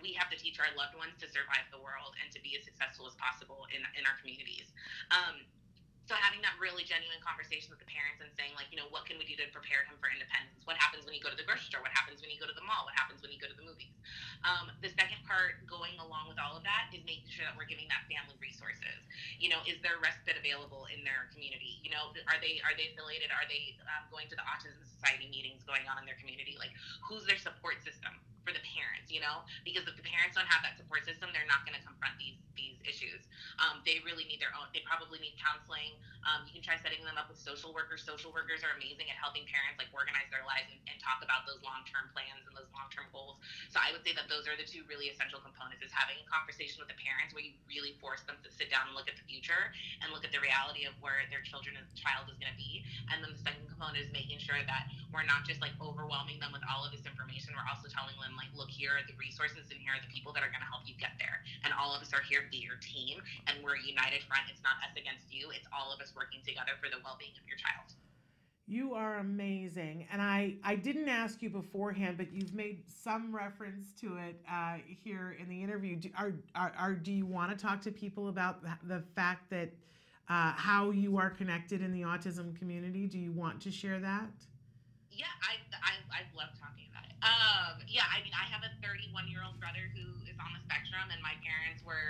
We have to teach our loved ones to survive the world and to be as successful as possible in our communities. So having that really genuine conversation with the parents and saying, like, you know, what can we do to prepare him for independence? What happens when you go to the grocery store? What happens when you go to the mall? What happens when you go to the movies? The second part, going along with all of that, is making sure that we're giving that family resources. You know, is there respite available in their community? You know, are they affiliated? Are they going to the Autism Society meetings going on in their community? Like, who's their support system for the parents, you know? Because if the parents don't have that support system, they're not going to confront these issues. They really need their own. They probably need counseling. You can try setting them up with social workers. Social workers are amazing at helping parents like organize their lives and talk about those long-term plans and those long-term goals. So I would say that those are the 2 really essential components, is having a conversation with the parents where you really force them to sit down and look at the future and look at the reality of where their child is going to be. And then the second component is making sure that we're not just like overwhelming them with all of this information. We're also telling them, like, look, here are the resources and here are the people that are going to help you get there. And all of us are here to be your team, and we're a united front. It's not us against you. It's all of us working together for the well-being of your child. You are amazing. And I didn't ask you beforehand, but you've made some reference to it here in the interview. Do you want to talk to people about the fact that how you are connected in the autism community? Do you want to share that? Yeah, I love talking about it. Yeah, I mean, I have a 31-year-old brother who is on the spectrum, and my parents were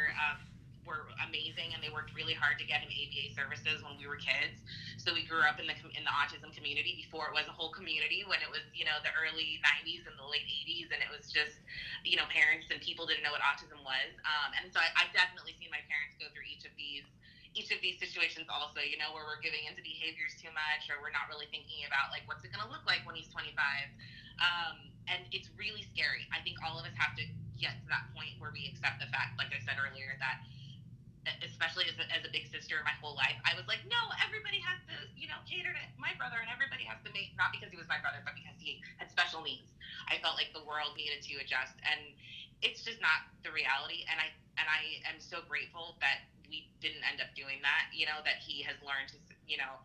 amazing, and they worked really hard to get him ABA services when we were kids. So we grew up in the autism community before it was a whole community, when it was, you know, the early 90s and the late 80s, and it was just, you know, parents and people didn't know what autism was. And so I've definitely seen my parents go through each of these situations also, you know, where we're giving into behaviors too much, or we're not really thinking about, like, what's it going to look like when he's 25. And it's really scary. I think all of us have to get to that point where we accept the fact, like I said earlier, that especially as a big sister my whole life, I was like, no, everybody has to, you know, cater to my brother, and everybody has to make, not because he was my brother, but because he had special needs. I felt like the world needed to adjust, and it's just not the reality. And I am so grateful that we didn't end up doing that, you know, that he has learned to, you know,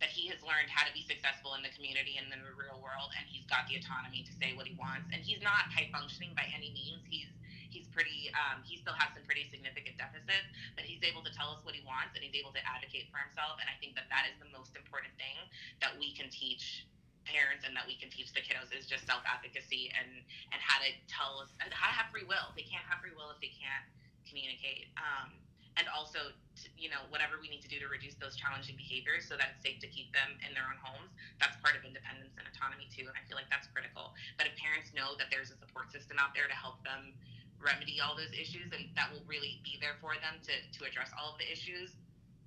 that he has learned how to be successful in the community and in the real world, and he's got the autonomy to say what he wants. And he's not high functioning by any means. He's pretty, he still has some pretty significant deficits, but he's able to tell us what he wants, and he's able to advocate for himself. And I think that is the most important thing that we can teach parents and that we can teach the kiddos, is just self-advocacy and how to tell us, how to have free will. They can't have free will if they can't communicate. And also, you know, whatever we need to do to reduce those challenging behaviors so that it's safe to keep them in their own homes, that's part of independence and autonomy too. And I feel like that's critical. But if parents know that there's a support system out there to help them remedy all those issues, and that will really be there for them to address all of the issues,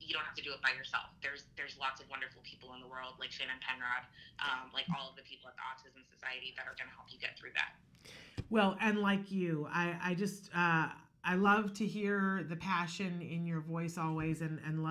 you don't have to do it by yourself. There's lots of wonderful people in the world, like Shannon Penrod, like all of the people at the Autism Society, that are going to help you get through that. Well, and like you, I just I love to hear the passion in your voice always, and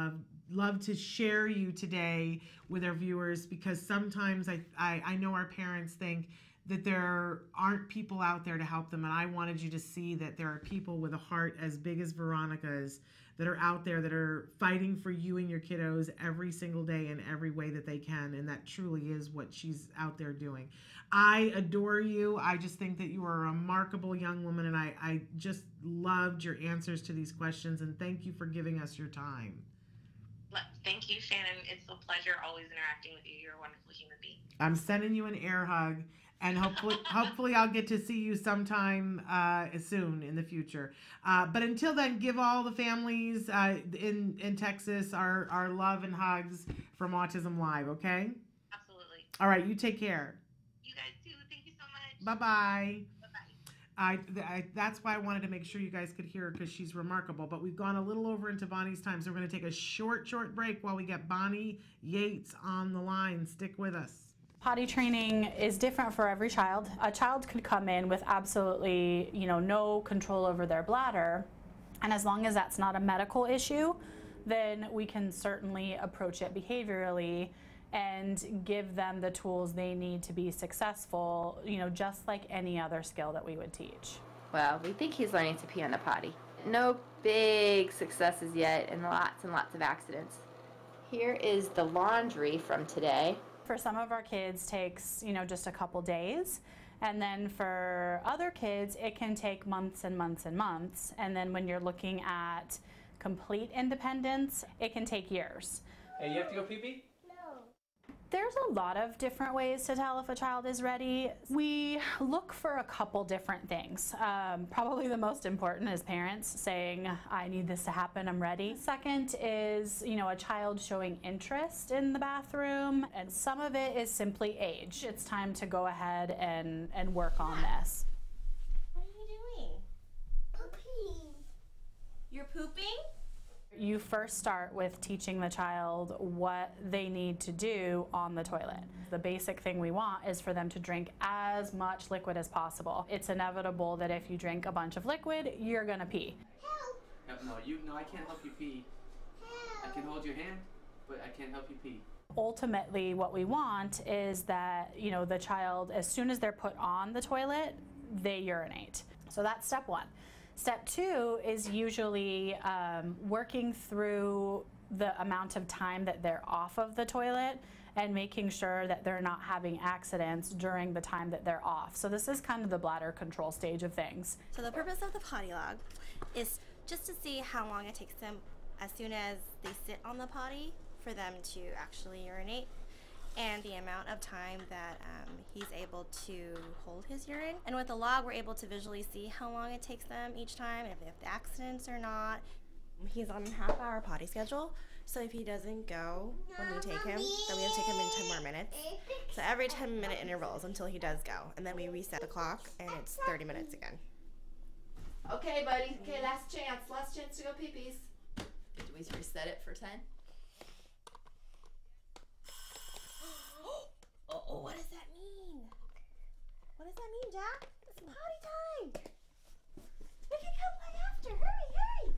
love to share you today with our viewers, because sometimes I know our parents think that there aren't people out there to help them. And I wanted you to see that there are people with a heart as big as Veronica's that are out there that are fighting for you and your kiddos every single day in every way that they can. And that truly is what she's out there doing. I adore you. I just think that you are a remarkable young woman. And I just loved your answers to these questions. And thank you for giving us your time. Thank you, Shannon. It's a pleasure always interacting with you. You're a wonderful human being. I'm sending you an air hug, and hopefully I'll get to see you sometime soon in the future. But until then, give all the families in Texas our love and hugs from Autism Live, okay? Absolutely. All right, you take care. You guys too. Thank you so much. Bye-bye. That's why I wanted to make sure you guys could hear her, because she's remarkable. But we've gone a little over into Bonnie's time, so we're going to take a short break while we get Bonnie Yates on the line. Stick with us. Potty training is different for every child. A child could come in with absolutely, no control over their bladder, and as long as that's not a medical issue, then we can certainly approach it behaviorally and give them the tools they need to be successful, just like any other skill that we would teach. Well, we think he's learning to pee on the potty. No big successes yet, and lots of accidents. Here is the laundry from today. For some of our kids takes, just a couple days. And then for other kids, it can take months and months and months. And then when you're looking at complete independence, it can take years. Hey, you have to go pee-pee? There's a lot of different ways to tell if a child is ready. We look for a couple different things. Probably the most important is parents saying, I need this to happen, I'm ready. Second is, a child showing interest in the bathroom, and some of it is simply age. It's time to go ahead and work on this. What are you doing? Pooping. You're pooping? You first start with teaching the child what they need to do on the toilet. The basic thing we want is for them to drink as much liquid as possible. It's inevitable that if you drink a bunch of liquid, you're gonna pee. Help. No, I can't help you pee. I can hold your hand, but I can't help you pee. Ultimately, what we want is that, the child, as soon as they're put on the toilet, they urinate. So that's step one. Step two is usually working through the amount of time that they're off of the toilet and making sure that they're not having accidents during the time that they're off. So this is kind of the bladder control stage of things. So the purpose of the potty log is just to see how long it takes them as soon as they sit on the potty for them to actually urinate, and the amount of time that he's able to hold his urine. And with the log, we're able to visually see how long it takes them each time and if they have accidents or not. He's on a half-hour potty schedule, so if he doesn't go when we take him, then we have to take him in 10 more minutes. So every 10-minute intervals until he does go, and then we reset the clock, and it's 30 minutes again. Okay, buddy. Okay, last chance to go pee-pees. Do we reset it for 10? Oh, what does that mean? What does that mean, Jack? It's potty time! We can come play after. Hurry!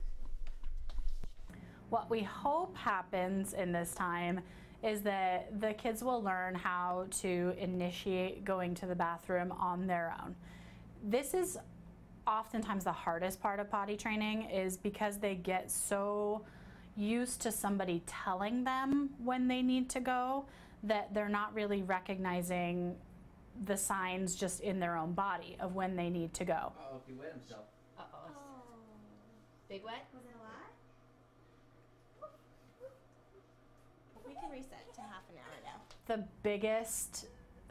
What we hope happens in this time is that the kids will learn how to initiate going to the bathroom on their own. This is oftentimes the hardest part of potty training, is because they get so used to somebody telling them when they need to go that they're not really recognizing the signs just in their own body of when they need to go. Uh-oh, he wet himself. Uh-oh. Big wet? Was it a lot? We can reset to half an hour now. The biggest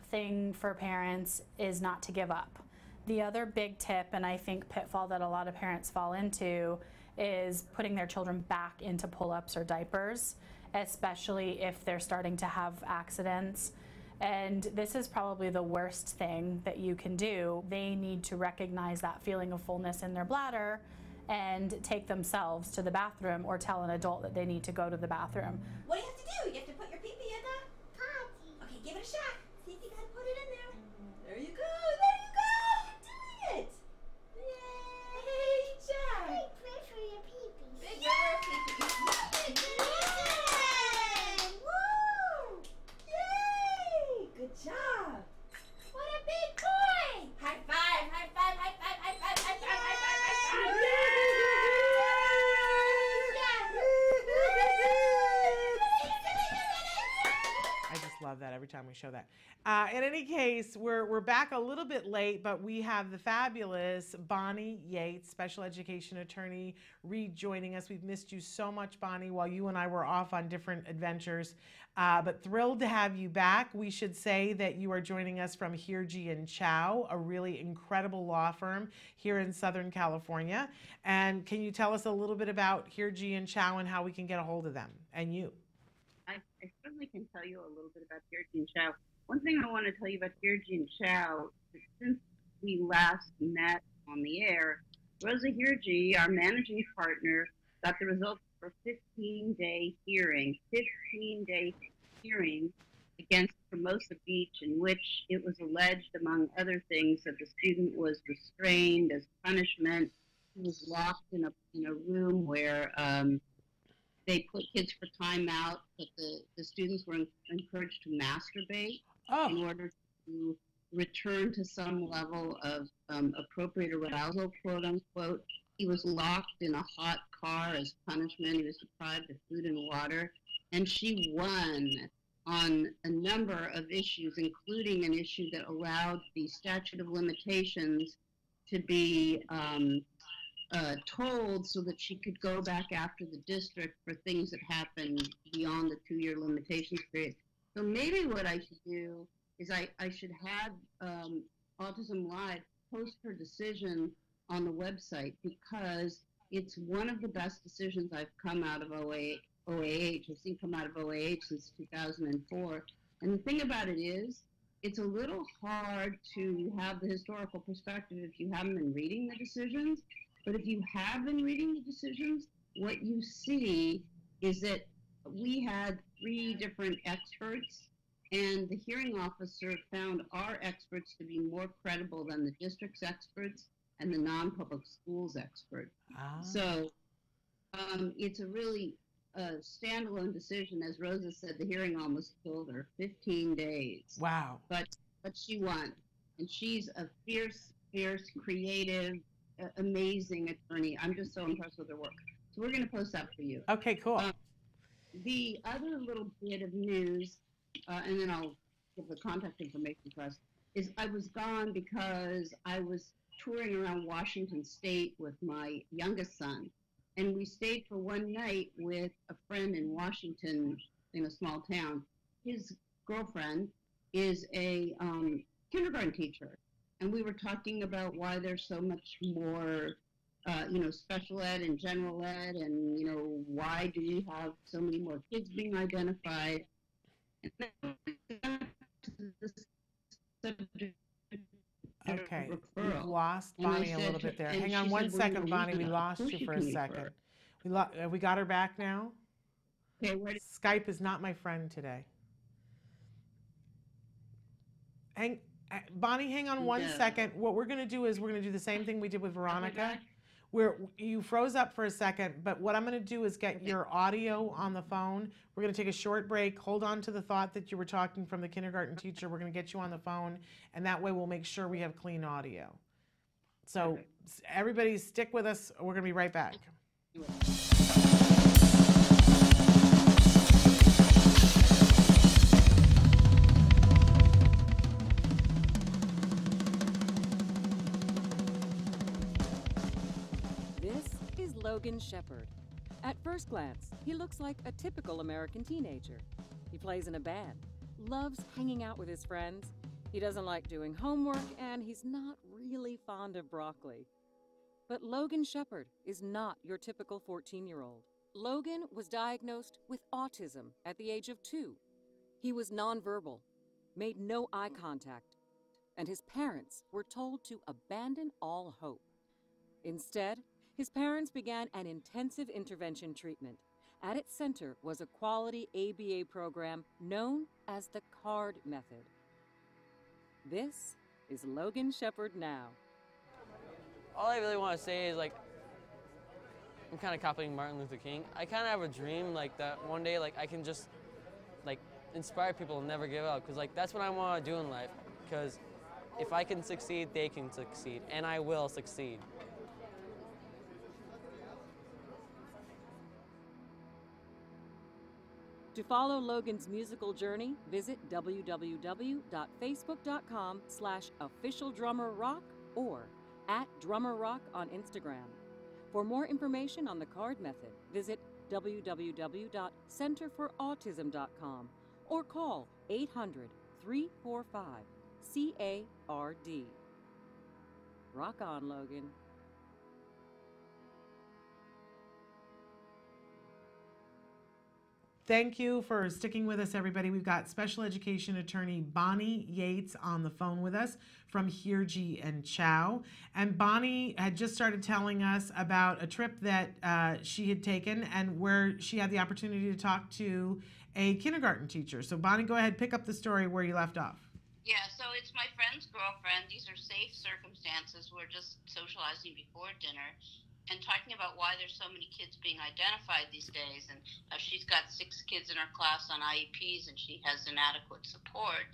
thing for parents is not to give up. The other big tip, and I think pitfall that a lot of parents fall into, is putting their children back into pull-ups or diapers, especially if they're starting to have accidents. And this is probably the worst thing that you can do. They need to recognize that feeling of fullness in their bladder and take themselves to the bathroom, or tell an adult that they need to go to the bathroom. What do you have to do? You have to put your pee-pee in the potty. Okay, give it a shot. See if you can put it in there. There you go. There you go. You're doing it. Yay, Jack. Big prayer for your pee-pee. Big prayer for your pee-pee. Yay! Woo! Yay! Good job. What a big boy. we show that. In any case, we're back a little bit late, but we have the fabulous Bonnie Yates, special education attorney, rejoining us. We've missed you so much, Bonnie, while you and I were off on different adventures. But thrilled to have you back. We should say that you are joining us from Hirji and Chow, a really incredible law firm here in Southern California. And can you tell us a little bit about Hirji and Chow and how we can get a hold of them and you? I certainly can tell you a little bit about Hirji and Chow. One thing I want to tell you about Hirji and Chow is since we last met on the air, Rosa Hirji, our managing partner, got the results for a 15-day hearing, against Formosa Beach, in which it was alleged, among other things, that the student was restrained as punishment. He was locked in a room where they put kids for timeout, but the students were encouraged to masturbate in order to return to some level of appropriate arousal, quote unquote. He was locked in a hot car as punishment. He was deprived of food and water. And she won on a number of issues, including an issue that allowed the statute of limitations to be told so that she could go back after the district for things that happened beyond the 2-year limitations period. So maybe what I should do is I should have Autism Live post her decision on the website, because it's one of the best decisions I've come out of OAH. I've seen come out of OAH since 2004. And the thing about it is, it's a little hard to have the historical perspective if you haven't been reading the decisions. But if you have been reading the decisions, what you see is that we had 3 different experts, and the hearing officer found our experts to be more credible than the district's experts and the non-public schools expert. So it's a really standalone decision. As Rosa said, the hearing almost killed her, 15 days. Wow. But she won. And she's a fierce, creative, amazing attorney. I'm just so impressed with her work. So we're going to post that for you. Okay, cool. The other little bit of news, and then I'll give the contact information for us, is I was gone because I was touring around Washington State with my youngest son. And we stayed for one night with a friend in Washington in a small town. His girlfriend is a kindergarten teacher. And we were talking about why there's so much more, special ed and general ed, and, why do we have so many more kids being identified? Okay, we lost Bonnie a little bit there. Hang on one second, Bonnie. We lost you for a second. We got her back now? Okay, Skype is not my friend today. Bonnie, hang on one second. What we're going to do is we're going to do the same thing we did with Veronica. Where you froze up for a second, but what I'm going to do is get your audio on the phone. We're going to take a short break. Hold on to the thought that you were talking from the kindergarten teacher. We're going to get you on the phone, and that way we'll make sure we have clean audio. So everybody stick with us. We're going to be right back. Logan Shepard. At first glance, he looks like a typical American teenager. He plays in a band, loves hanging out with his friends, he doesn't like doing homework, and he's not really fond of broccoli. But Logan Shepard is not your typical 14-year-old. Logan was diagnosed with autism at the age of 2. He was nonverbal, made no eye contact, and his parents were told to abandon all hope. Instead, his parents began an intensive intervention treatment. At its center was a quality ABA program known as the CARD method. This is Logan Shepard now. All I really want to say is, I'm kind of copying Martin Luther King. I kind of have a dream, that one day, I can just, inspire people and never give up. Because, that's what I want to do in life. Because if I can succeed, they can succeed. And I will succeed. To follow Logan's musical journey, visit www.facebook.com/officialdrummerrock or @drummerrock on Instagram. For more information on the card method, visit www.centerforautism.com or call 800-345-CARD. Rock on, Logan. Thank you for sticking with us, everybody. We've got special education attorney Bonnie Yates on the phone with us from Heergy and Chow. And Bonnie had just started telling us about a trip that she had taken and where she had the opportunity to talk to a kindergarten teacher. So Bonnie, go ahead, pick up the story where you left off. Yeah, so it's my friend's girlfriend. These are safe circumstances. We're just socializing before dinner and talking about why there's so many kids being identified these days. And she's got 6 kids in her class on IEPs and she has inadequate support,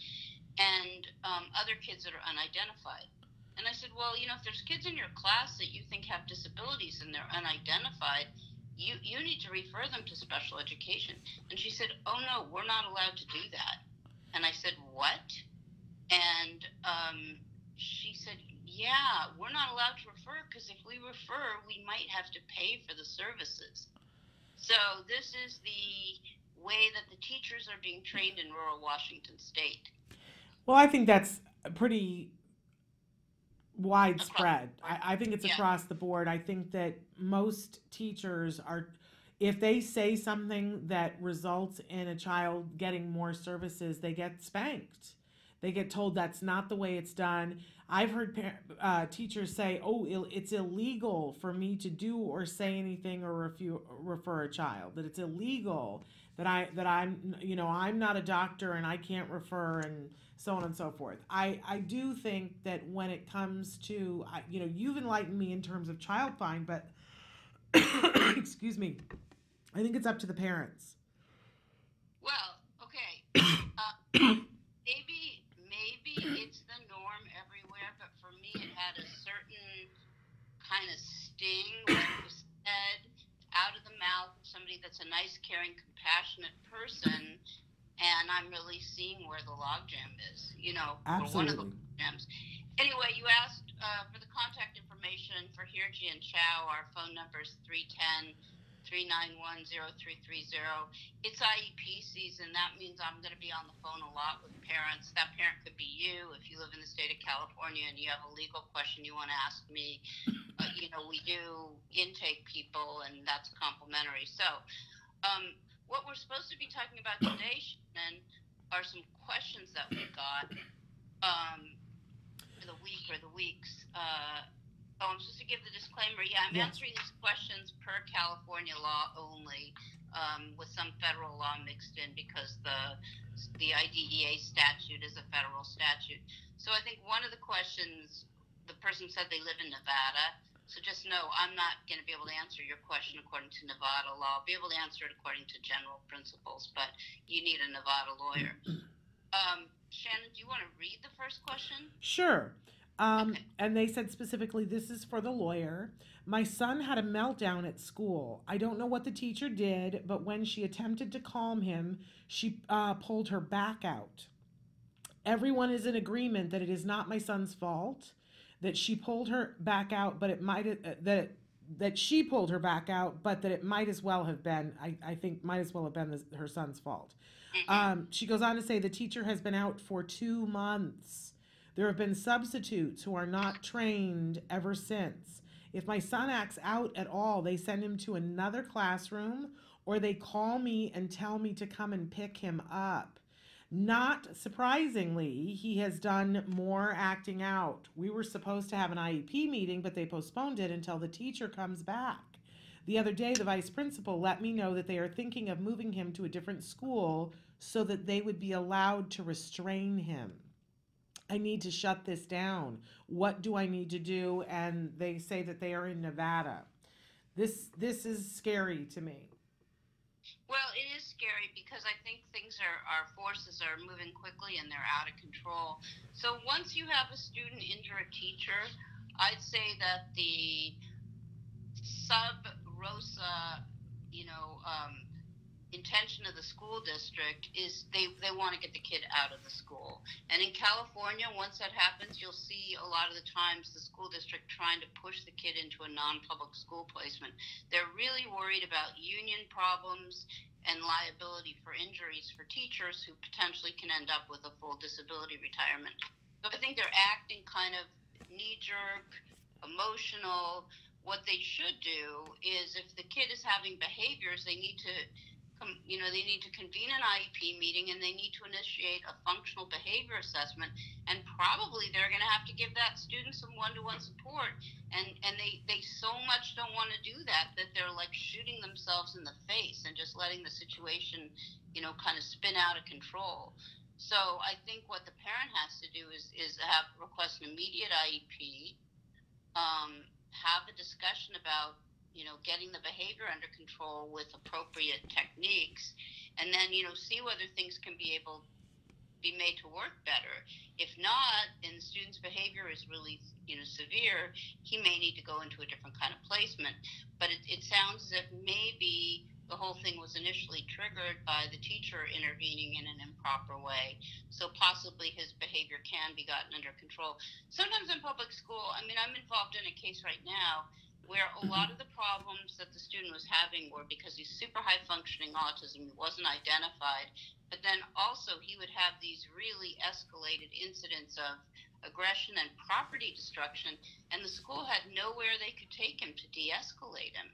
and other kids that are unidentified. And I said, well, you know, if there's kids in your class that you think have disabilities and they're unidentified, you need to refer them to special education. And she said, oh no, we're not allowed to do that. And I said, what? And she said, yeah, we're not allowed to refer because if we refer, we might have to pay for the services. So this is the way that the teachers are being trained in rural Washington state. Well, I think that's pretty widespread. I think it's across the board. I think that most teachers are, if they say something that results in a child getting more services, they get spanked. They get told that's not the way it's done. I've heard teachers say, oh, it's illegal for me to do or say anything or refer a child, that it's illegal, that I'm, you know, I'm not a doctor and I can't refer, and so on and so forth. I do think that when it comes to, you know, you've enlightened me in terms of child find, but excuse me, I think it's up to the parents. Well, okay. Maybe it's the norm everywhere, but for me it had a certain kind of sting when it was said out of the mouth of somebody that's a nice, caring, compassionate person, and I'm really seeing where the logjam is, you know, or one of the logjams. Anyway, you asked for the contact information for Heergy and Chow. Our phone number is 310-391-0330. It's IEP season. That means I'm going to be on the phone a lot with parents. That parent could be you if you live in the state of California and you have a legal question you want to ask me. You know, we do intake people, and that's complimentary. So what we're supposed to be talking about today, Shannon, are some questions that we got for the week or the weeks. I'm supposed to give the disclaimer. Yeah, I'm answering these questions per California law only, with some federal law mixed in because the IDEA statute is a federal statute. So I think one of the questions, the person said they live in Nevada. So just know I'm not going to be able to answer your question according to Nevada law. I'll be able to answer it according to general principles, but you need a Nevada lawyer. Shannon, do you want to read the first question? Sure. And they said specifically, this is for the lawyer. My son had a meltdown at school. I don't know what the teacher did, but when she attempted to calm him, she pulled her back out. Everyone is in agreement that it is not my son's fault, that she pulled her back out, but it might that she pulled her back out, but that it might as well have been, I think, might as well have been her son's fault. She goes on to say the teacher has been out for 2 months. There have been substitutes who are not trained ever since. If my son acts out at all, they send him to another classroom or they call me and tell me to come and pick him up. Not surprisingly, he has done more acting out. We were supposed to have an IEP meeting, but they postponed it until the teacher comes back. The other day, the vice principal let me know that they are thinking of moving him to a different school so that they would be allowed to restrain him. I need to shut this down. What do I need to do? And they say that they are in Nevada. This is scary to me. Well, it is scary because I think our forces are moving quickly and they're out of control. So once you have a student injure a teacher, I'd say that the sub rosa, intention of the school district is they want to get the kid out of the school. And in California, once that happens, you'll see a lot of the times the school district trying to push the kid into a non-public school placement. They're really worried about union problems and liability for injuries for teachers who potentially can end up with a full disability retirement. So I think they're acting kind of knee-jerk, emotional. What they should do is, if the kid is having behaviors, they need to they need to convene an IEP meeting, and they need to initiate a functional behavior assessment. And probably they're going to have to give that student some one-to-one support. And they so much don't want to do that they're like shooting themselves in the face and just letting the situation, kind of spin out of control. So I think what the parent has to do is request an immediate IEP, have a discussion about getting the behavior under control with appropriate techniques, and then see whether things can be made to work better. If not, and the student's behavior is really severe, he may need to go into a different kind of placement. But it sounds as if maybe the whole thing was initially triggered by the teacher intervening in an improper way. So possibly his behavior can be gotten under control. Sometimes in public school, I'm involved in a case right now where a lot of the problems that the student was having were because he's super high functioning autism, he wasn't identified, but then also he would have these really escalated incidents of aggression and property destruction, and the school had nowhere they could take him to de-escalate him.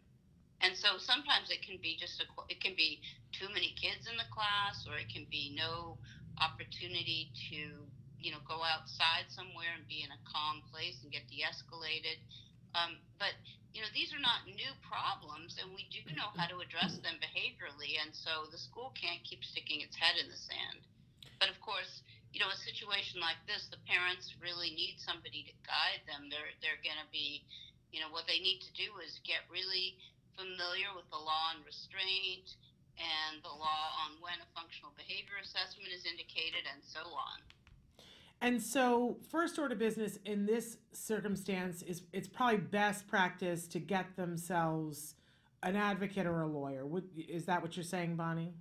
And so sometimes it can be it can be too many kids in the class, or it can be no opportunity to, go outside somewhere and be in a calm place and get de-escalated. But these are not new problems, and we do know how to address them behaviorally. And so the school can't keep sticking its head in the sand. But of course, a situation like this, the parents really need somebody to guide them. They're going to be, what they need to do is get really familiar with the law on restraint and the law on when a functional behavior assessment is indicated, and so on. And so, first order business in this circumstance is it's probably best practice to get themselves an advocate or a lawyer. Is that what you're saying, Bonnie?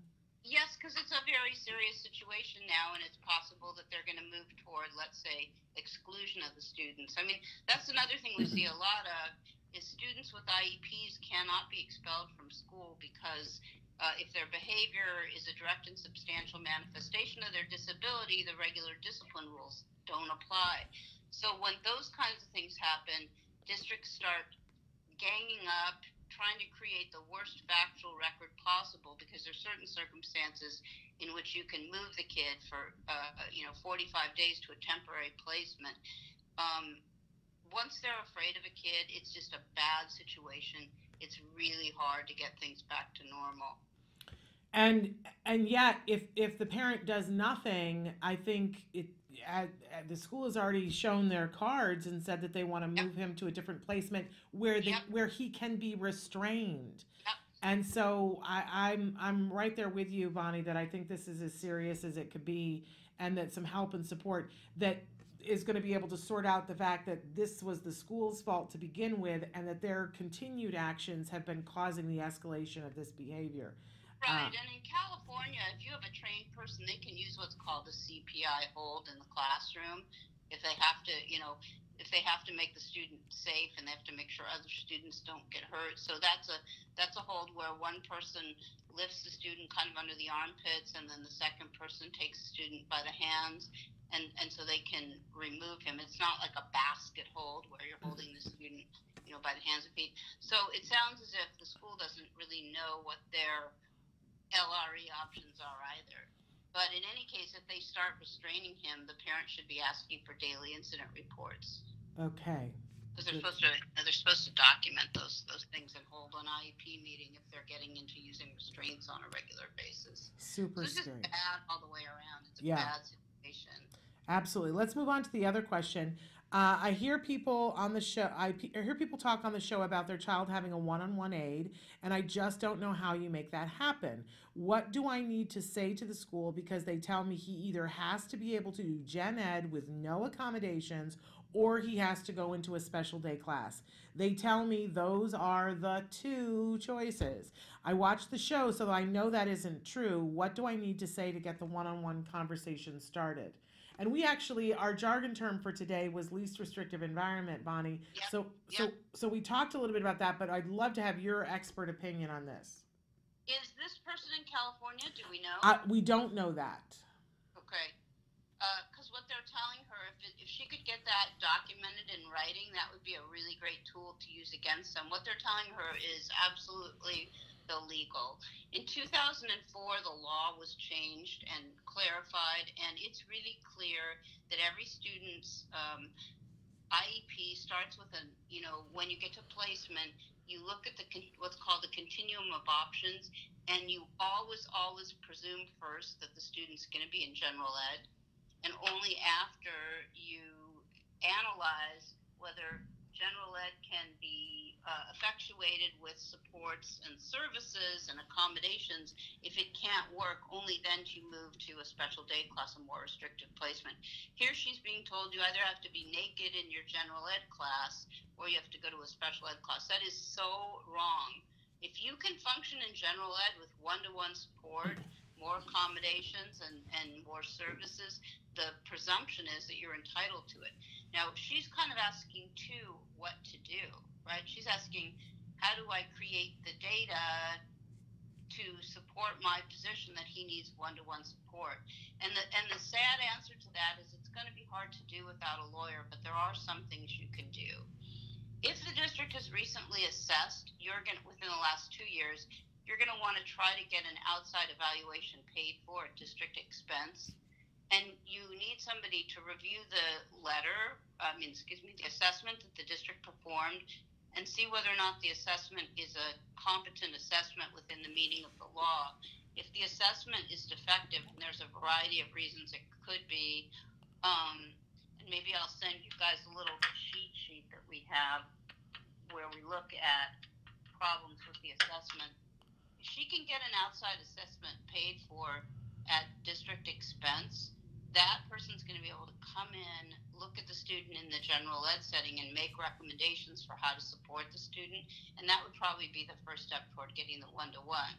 Yes, because it's a very serious situation now, and it's possible that they're going to move toward, let's say, exclusion of the students. That's another thing we see a lot of, is students with IEPs cannot be expelled from school because if their behavior is a direct and substantial manifestation of their disability, the regular discipline rules don't apply. So when those kinds of things happen, districts start ganging up, trying to create the worst factual record possible, because there's certain circumstances in which you can move the kid for 45 days to a temporary placement. Once they're afraid of a kid, it's just a bad situation. It's really hard to get things back to normal. And yet, if the parent does nothing, I think the school has already shown their cards and said that they want to move him to a different placement where he can be restrained. And so I'm right there with you, Bonnie, that I think this is as serious as it could be, and that some help and support that is going to be able to sort out the fact that this was the school's fault to begin with, and that their continued actions have been causing the escalation of this behavior. Right, and in California, if you have a trained person, they can use what's called a CPI hold in the classroom if they have to, if they have to make the student safe, and they have to make sure other students don't get hurt. So that's a hold where one person lifts the student kind of under the armpits, and then the second person takes the student by the hands, and so they can remove him. It's not like a basket hold where you're holding the student, by the hands and feet. So it sounds as if the school doesn't really know what their LRE options are either. But in any case, if they start restraining him, the parent should be asking for daily incident reports. Okay. Because they're supposed to document those things and hold an IEP meeting if they're getting into using restraints on a regular basis. Super so it's scary. Just bad all the way around. It's a bad situation. Absolutely. Let's move on to the other question. I hear people on the show. I hear people talk on the show about their child having a one-on-one aide, and I just don't know how you make that happen. What do I need to say to the school, because they tell me he either has to be able to do gen ed with no accommodations, or he has to go into a special day class. They tell me those are the two choices. I watch the show, so I know that isn't true. What do I need to say to get the one-on-one conversation started? And we actually, our jargon term for today was least restrictive environment, Bonnie. Yep. So we talked a little bit about that, but I'd love to have your expert opinion on this. Is this person in California? Do we know? We don't know that. Okay. Because what they're telling her, if she could get that documented in writing, that would be a really great tool to use against them. What they're telling her is absolutely illegal. In 2004, the law was changed and clarified, and it's really clear that every student's IEP starts with when you get to placement, you look at what's called the continuum of options, and you always presume first that the student's going to be in general ed. And only after you analyze whether general ed can be effectuated with supports and services and accommodations, if it can't work, only then do you move to a special day class, a more restrictive placement. Here she's being told you either have to be naked in your general ed class or you have to go to a special ed class. That is so wrong. If you can function in general ed with one-to-one support, more accommodations and more services, the presumption is that you're entitled to it. Now, she's kind of asking, too, what to do, right? She's asking, how do I create the data to support my position that he needs one-to-one support? And the sad answer to that is it's going to be hard to do without a lawyer, but there are some things you can do. If the district has recently assessed, within the last 2 years, you're going to want to try to get an outside evaluation paid for at district expense. And you need somebody to review the the assessment that the district performed and see whether or not the assessment is a competent assessment within the meaning of the law. If the assessment is defective, and there's a variety of reasons it could be, and maybe I'll send you guys a little cheat sheet that we have where we look at problems with the assessment. If she can get an outside assessment paid for at district expense, that person's going to be able to come in, look at the student in the general ed setting, and make recommendations for how to support the student. And that would probably be the first step toward getting the one-to-one.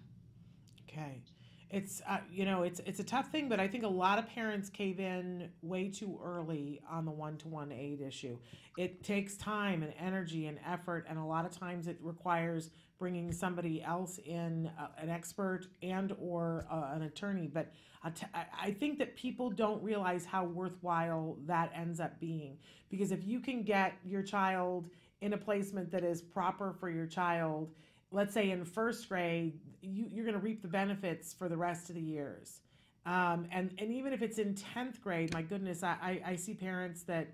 Okay. It's it's a tough thing, but I think a lot of parents cave in way too early on the one-to-one aid issue. It takes time and energy and effort, and a lot of times it requires bringing somebody else in, an expert and or an attorney. But I think that people don't realize how worthwhile that ends up being, because if you can get your child in a placement that is proper for your child, let's say in first grade, you're going to reap the benefits for the rest of the years. And even if it's in 10th grade, my goodness, I see parents that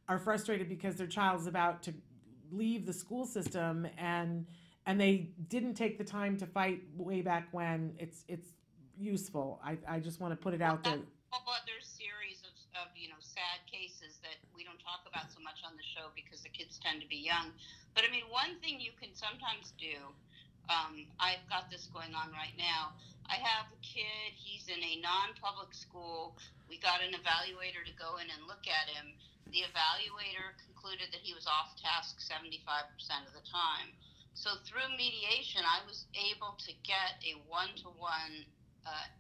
are frustrated because their child's about to leave the school system and they didn't take the time to fight way back when. It's useful. I just want to put it out there. A whole other series of sad cases that we don't talk about so much on the show because the kids tend to be young. But I mean, one thing you can sometimes do, I've got this going on right now. I have a kid, he's in a non-public school. We got an evaluator to go in and look at him. The evaluator concluded that he was off task 75% of the time. So through mediation, I was able to get a one-to-one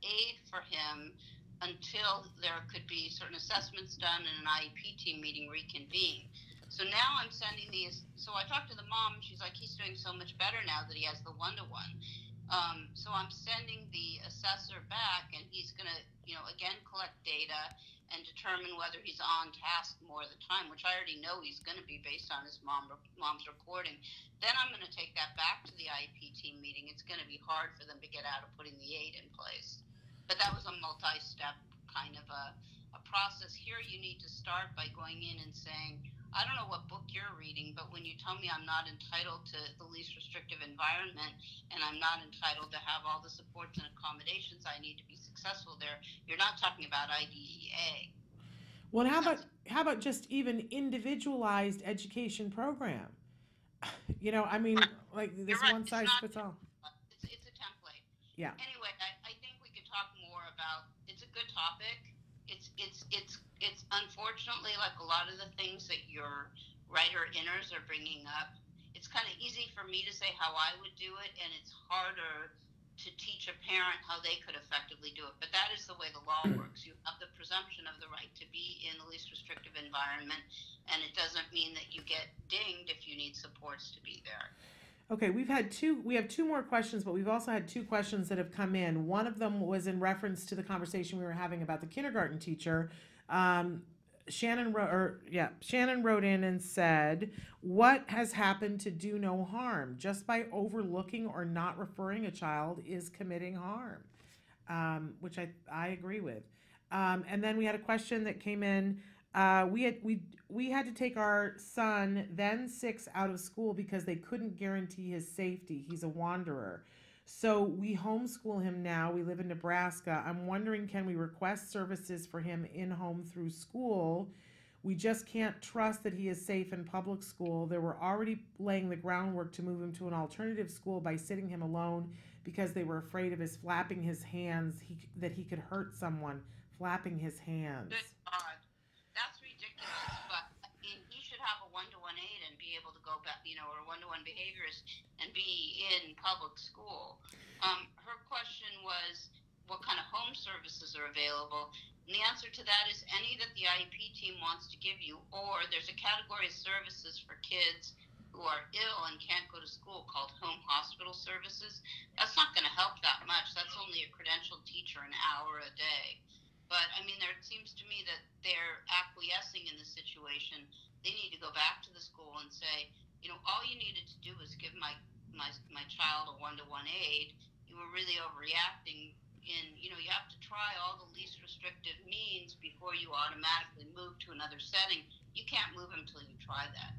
aid for him until there could be certain assessments done and an IEP team meeting reconvened. So now I'm sending these. So I talked to the mom, and she's like, he's doing so much better now that he has the one-to-one. So I'm sending the assessor back, and he's going to, again, collect data and determine whether he's on task more of the time, which I already know he's going to be based on his mom's reporting. Then I'm going to take that back to the IEP team meeting. It's going to be hard for them to get out of putting the aid in place. But that was a multi-step kind of a process. Here you need to start by going in and saying, I don't know what book you're reading, but when you tell me I'm not entitled to the least restrictive environment and I'm not entitled to have all the supports and accommodations I need to be successful there, you're not talking about IDEA. Well, how about just even individualized education program? I mean, like this right. one size fits all. It's a template. Yeah. Anyway, I think we could talk more about, it's a good topic. it's unfortunately like a lot of the things that your writer inners are bringing up. It's kind of easy for me to say how I would do it, and it's harder to teach a parent how they could effectively do it. But that is the way the law works. You have the presumption of the right to be in the least restrictive environment, and it doesn't mean that you get dinged if you need supports to be there. Okay, we have two more questions, but we've also had two questions that have come in. One of them was in reference to the conversation we were having about the kindergarten teacher. Shannon wrote in and said, "What has happened to do no harm? Just by overlooking or not referring a child is committing harm," which I agree with. And then we had a question that came in. We had to take our son, then 6, out of school because they couldn't guarantee his safety. He's a wanderer. So we homeschool him now. We live in Nebraska. I'm wondering, can we request services for him in-home through school? We just can't trust that he is safe in public school. They were already laying the groundwork to move him to an alternative school by sitting him alone because they were afraid of his flapping his hands, that he could hurt someone, flapping his hands. Good God. That's ridiculous, but I mean, he should have a one-to-one aid and be able to go back, or a one-to-one behaviorist and be in public school. Her question was, what kind of home services are available? And the answer to that is any that the IEP team wants to give you, or there's a category of services for kids who are ill and can't go to school called home hospital services. That's not going to help that much. That's only a credentialed teacher an hour a day. But I mean, there seems to me that they're acquiescing in the situation. They need to go back to the school and say, all you needed to do was give my child a one-to-one aid. You were really overreacting. You have to try all the least restrictive means before you automatically move to another setting. You can't move him until you try that.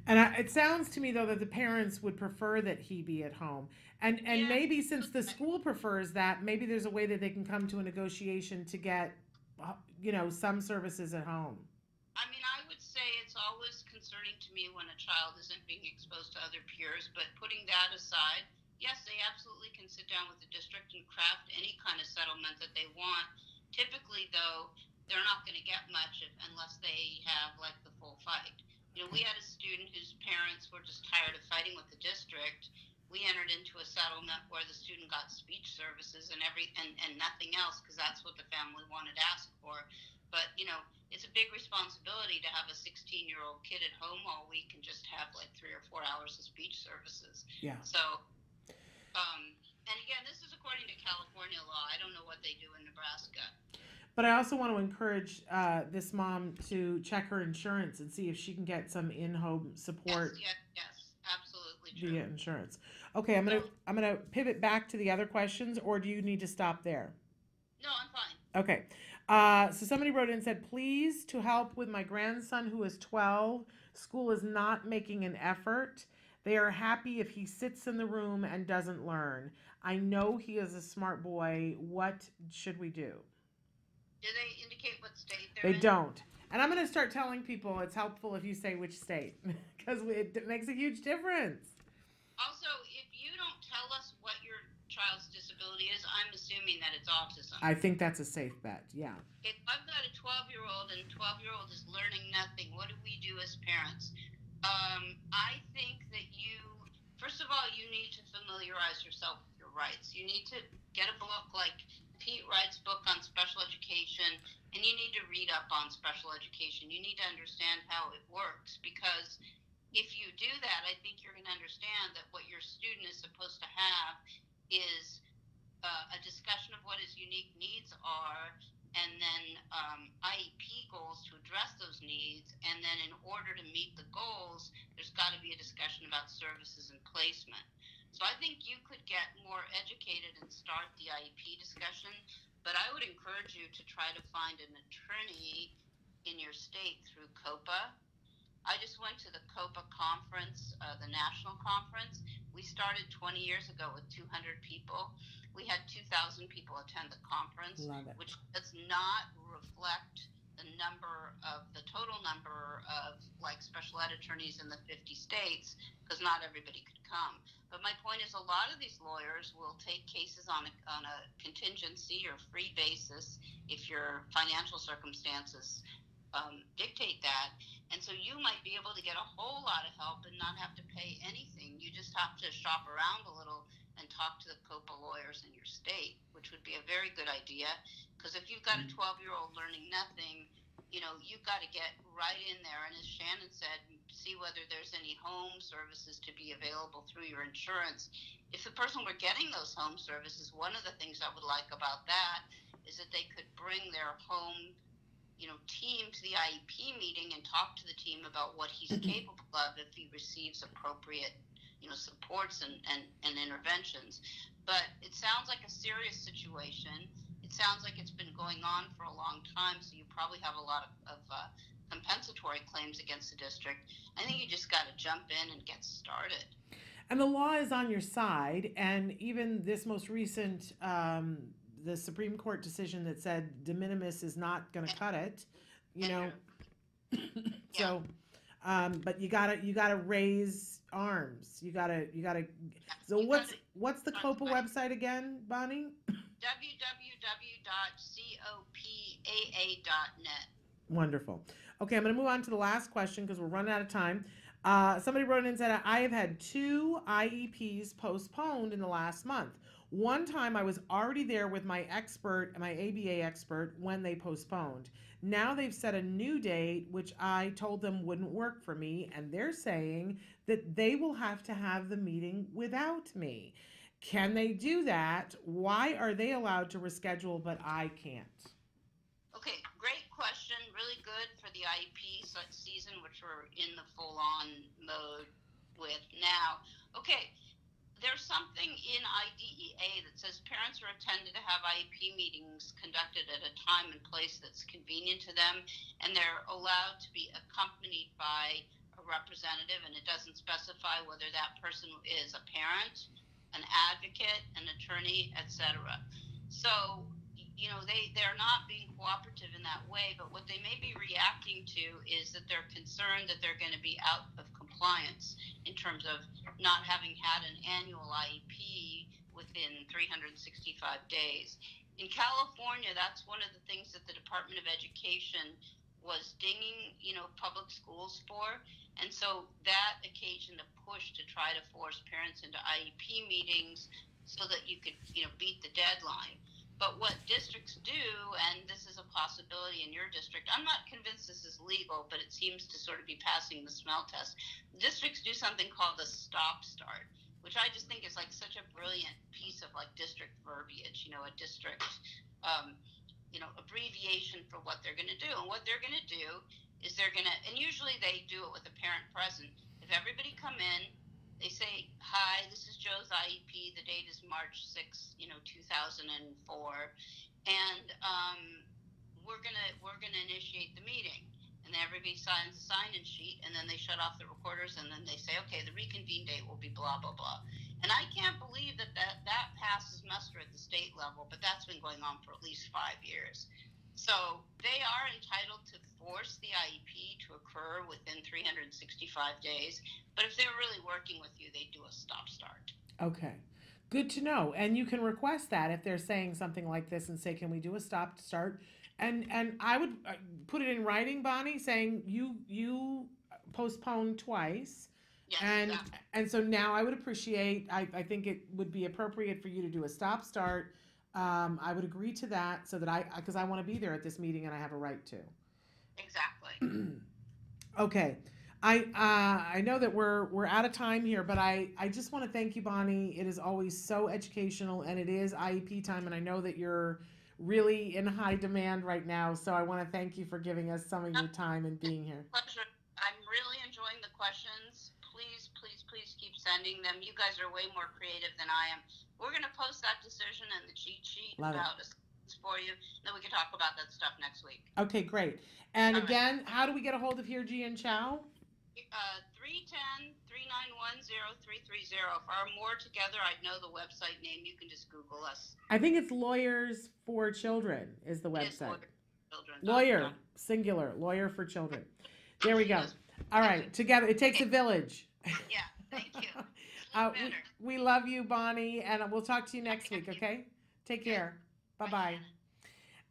And it sounds to me, though, that the parents would prefer that he be at home. And maybe since the school prefers that, maybe there's a way that they can come to a negotiation to get, some services at home. I mean, I would say it's always concerning to me when a child isn't being exposed to other peers, but putting that aside, yes, they absolutely can sit down with the district and craft any kind of settlement that they want. Typically, though, they're not going to get much unless they have, like, the full fight. We had a student whose parents were just tired of fighting with the district. We entered into a settlement where the student got speech services and nothing else because that's what the family wanted to ask for. But, it's a big responsibility to have a 16-year-old kid at home all week and just have like 3 or 4 hours of speech services. Yeah. So, and again, this is according to California law. I don't know what they do in Nebraska. But I also want to encourage this mom to check her insurance and see if she can get some in-home support. Yes, absolutely true. Via insurance. Okay, I'm gonna pivot back to the other questions, or do you need to stop there? No, I'm fine. Okay. So somebody wrote in and said, please, to help with my grandson who is 12, school is not making an effort. They are happy if he sits in the room and doesn't learn. I know he is a smart boy. What should we do? Do they indicate what state they're in? They don't. And I'm going to start telling people it's helpful if you say which state, because it makes a huge difference. Also, if you don't tell us what your child's disability is, I'm assuming that it's autism. I think that's a safe bet, yeah. If I've got a 12-year-old and a 12-year-old is learning nothing, what do we do as parents? I think that first of all, you need to familiarize yourself with your rights. You need to get a book like Pete Wright's book on special education, and you need to read up on special education. You need to understand how it works, because if you do that, I think you're going to understand that what your student is supposed to have is a discussion of what his unique needs are, and then IEP goals to address those needs, and then in order to meet the goals, there's got to be a discussion about services and placement. So I think you could get more educated and start the IEP discussion, but I would encourage you to try to find an attorney in your state through COPA. I just went to the COPA conference, the national conference. We started 20 years ago with 200 people. We had 2,000 people attend the conference, which does not reflect the the total number of like special ed attorneys in the 50 states, because not everybody could come. But my point is, a lot of these lawyers will take cases on a contingency or free basis if your financial circumstances dictate that. And so you might be able to get a whole lot of help and not have to pay anything. You just have to shop around a little and talk to the COPA lawyers in your state, which would be a very good idea. Because if you've got a 12-year-old learning nothing, you've got to get right in there. And as Shannon said, see whether there's any home services to be available through your insurance. If the person were getting those home services, one of the things I would like about that is that they could bring their home team to the IEP meeting and talk to the team about what he's capable of if he receives appropriate supports and interventions. But it sounds like a serious situation. It sounds like it's been going on for a long time, so you probably have a lot of compensatory claims against the district. I think you just got to jump in and get started. And the law is on your side, and even this most recent the Supreme Court decision that said de minimis is not going to cut it, so but you gotta raise arms. You gotta so what's the COPA website again, Bonnie? www.copaa.net. Wonderful. Okay, I'm going to move on to the last question because we're running out of time. Somebody wrote in and said, I have had 2 IEPs postponed in the last month. One time I was already there with my expert, my ABA expert, when they postponed. Now they've set a new date, which I told them wouldn't work for me, and they're saying that they will have to have the meeting without me. Can they do that? Why are they allowed to reschedule, but I can't? Okay, great question. Really good for the IEP season, which we're in the full-on mode with now. Okay, there's something in IDEA that says parents are intended to have IEP meetings conducted at a time and place that's convenient to them, and they're allowed to be accompanied by a representative, and it doesn't specify whether that person is a parent, an advocate, an attorney, etc. So they're not being cooperative in that way, but what they may be reacting to is that they're concerned that they're going to be out of compliance in terms of not having had an annual IEP within 365 days. In California, that's one of the things that the Department of Education was dinging, public schools for. And so that occasioned a push to try to force parents into IEP meetings so that you could, beat the deadline. But what districts do, and this is a possibility in your district, I'm not convinced this is legal, but it seems to sort of be passing the smell test. Districts do something called a stop start, which I just think is like such a brilliant piece of like district verbiage, a district, abbreviation for what they're going to do. And what they're going to do is and usually they do it with a parent present. If everybody come in, they say, hi, this is Joe's IEP. The date is March 6, 2004. And we're gonna initiate the meeting. And then everybody signs a sign-in sheet, and then they shut off the recorders, and then they say, okay, the reconvene date will be blah, blah, blah. And I can't believe that passes muster at the state level, but that's been going on for at least 5 years. So they are entitled to force the IEP to occur within 365 days. But if they're really working with you, they do a stop start. Okay. Good to know. And you can request that if they're saying something like this and say, can we do a stop start? And I would put it in writing, Bonnie, saying you postponed twice. Yes, and exactly. And so now I would appreciate, I think it would be appropriate for you to do a stop start. I would agree to that so that because I want to be there at this meeting and I have a right to. Exactly. Okay. I know that we're out of time here, but I just want to thank you, Bonnie. It is always so educational, and it is IEP time, and I know that you're really in high demand right now, so I want to thank you for giving us some of your time and being here. Pleasure. I'm really enjoying the questions. Please, please, please keep sending them. You guys are way more creative than I am. We're going to post that decision and the cheat sheet about us for you, and then we can talk about that stuff next week. Okay, great. And all again, right. How do we get a hold of Hirji and Chow? 310-391-0330. If our more together, I'd know the website name. You can just Google us. I think it's Lawyers for Children is the website. children. Lawyer, singular, lawyer for children. There we go. All right, together. It takes a village. Yeah, thank you. We love you, Bonnie, and we'll talk to you next week, okay? Take care. Bye-bye.